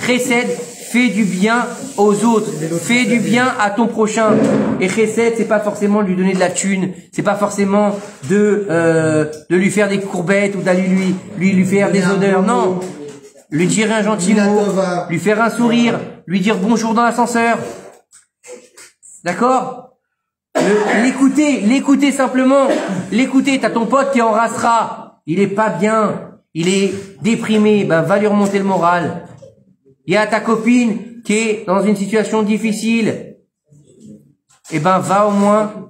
Chesed, fais du bien aux autres. Fais du bien à ton prochain. Et chesed, c'est pas forcément lui donner de la thune. C'est pas forcément de lui faire des courbettes ou d'aller lui faire des honneurs. Non. Lui dire un gentil mot. Lui faire un sourire. Lui dire bonjour dans l'ascenseur. D'accord? L'écouter simplement. L'écouter, t'as ton pote qui enracera. Il est pas bien. Il est déprimé. Ben, va lui remonter le moral. Il y a ta copine qui est dans une situation difficile. Eh ben, va au moins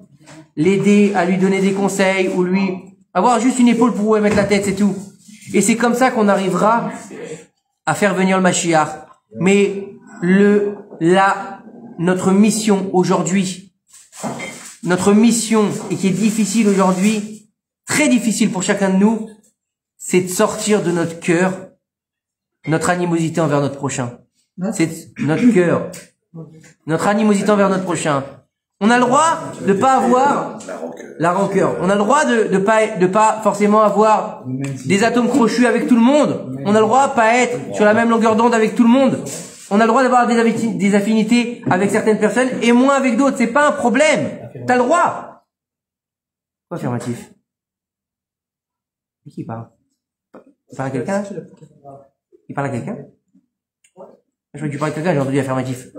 l'aider à lui donner des conseils ou lui avoir juste une épaule pour où mettre la tête, c'est tout. Et c'est comme ça qu'on arrivera à faire venir le Mashiach. Mais notre mission aujourd'hui, notre mission, et qui est difficile aujourd'hui, très difficile pour chacun de nous, c'est de sortir de notre cœur notre animosité envers notre prochain. C'est notre cœur, notre animosité envers notre prochain. On a le droit de pas avoir la rancœur. On a le droit de pas forcément avoir des atomes crochus avec tout le monde. On a le droit de pas être sur la même longueur d'onde avec tout le monde. On a le droit d'avoir des affinités avec certaines personnes et moins avec d'autres. C'est pas un problème. T'as le droit. Quoi affirmatif? Qui parle? Il parle à quelqu'un? Il parle à quelqu'un? Je crois que tu parles à quelqu'un, j'ai entendu affirmatif.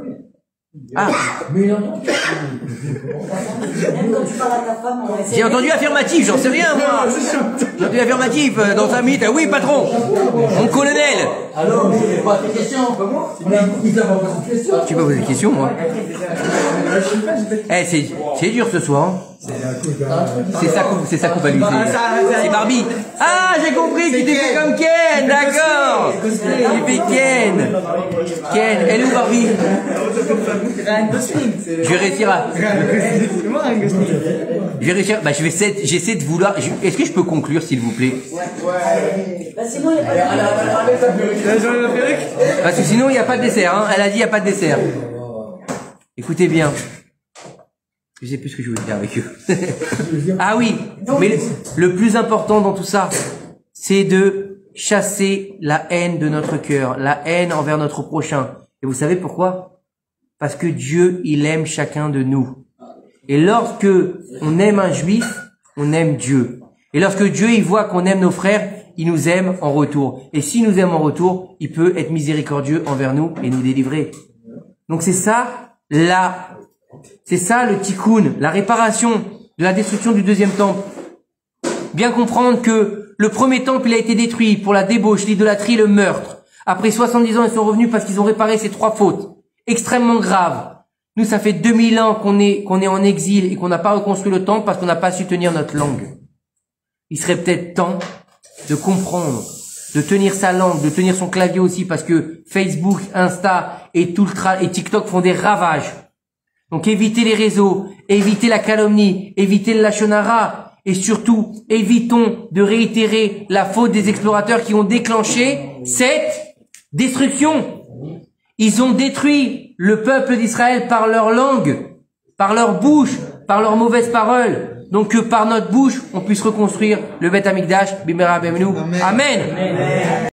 Ah! Même quand tu parles à ta femme, j'ai entendu affirmatif, j'en sais rien, moi. J'ai entendu affirmatif, dans 5 minutes. Oui, patron. Mon colonel. Alors, je n'ai pas de questions. Tu peux poser des questions, moi. Eh, c'est dur ce soir. C'est sa coupe à lui. C'est Barbie. Ah, j'ai compris qu'il t'es fait comme Ken, d'accord. Il fait Ken. Ken, elle est où Barbie? Je vais réussir à... Je vais réussir. Bah, j'essaie de vouloir. Est-ce que je peux conclure, s'il vous plaît? Bah, sinon, il n'y a pas de... Parce que sinon, il n'y a pas de dessert, hein. Elle a dit, il n'y a pas de dessert. Écoutez bien. Je sais plus ce que je voulais dire avec eux. Ah oui. Mais le plus important dans tout ça, c'est de chasser la haine de notre cœur, la haine envers notre prochain. Et vous savez pourquoi? Parce que Dieu, il aime chacun de nous. Et lorsque on aime un juif, on aime Dieu. Et lorsque Dieu, il voit qu'on aime nos frères, il nous aime en retour. Et s'il nous aime en retour, il peut être miséricordieux envers nous et nous délivrer. Donc c'est ça le tikkun, la réparation de la destruction du deuxième temple. Bien comprendre que le premier temple, il a été détruit pour la débauche, l'idolâtrie, le meurtre. Après 70 ans, ils sont revenus parce qu'ils ont réparé ces 3 fautes extrêmement graves. Nous, ça fait 2000 ans qu'on est en exil et qu'on n'a pas reconstruit le temple parce qu'on n'a pas su tenir notre langue. Il serait peut-être temps de comprendre, de tenir sa langue, de tenir son clavier aussi parce que Facebook, Insta et TikTok font des ravages. Donc évitez les réseaux, évitez la calomnie, évitez le lashon hara et surtout évitons de réitérer la faute des explorateurs qui ont déclenché cette destruction. Ils ont détruit le peuple d'Israël par leur langue, par leur bouche, par leurs mauvaises paroles. Donc que par notre bouche, on puisse reconstruire le Beth Amikdash, Bimera Bemenu. Amen.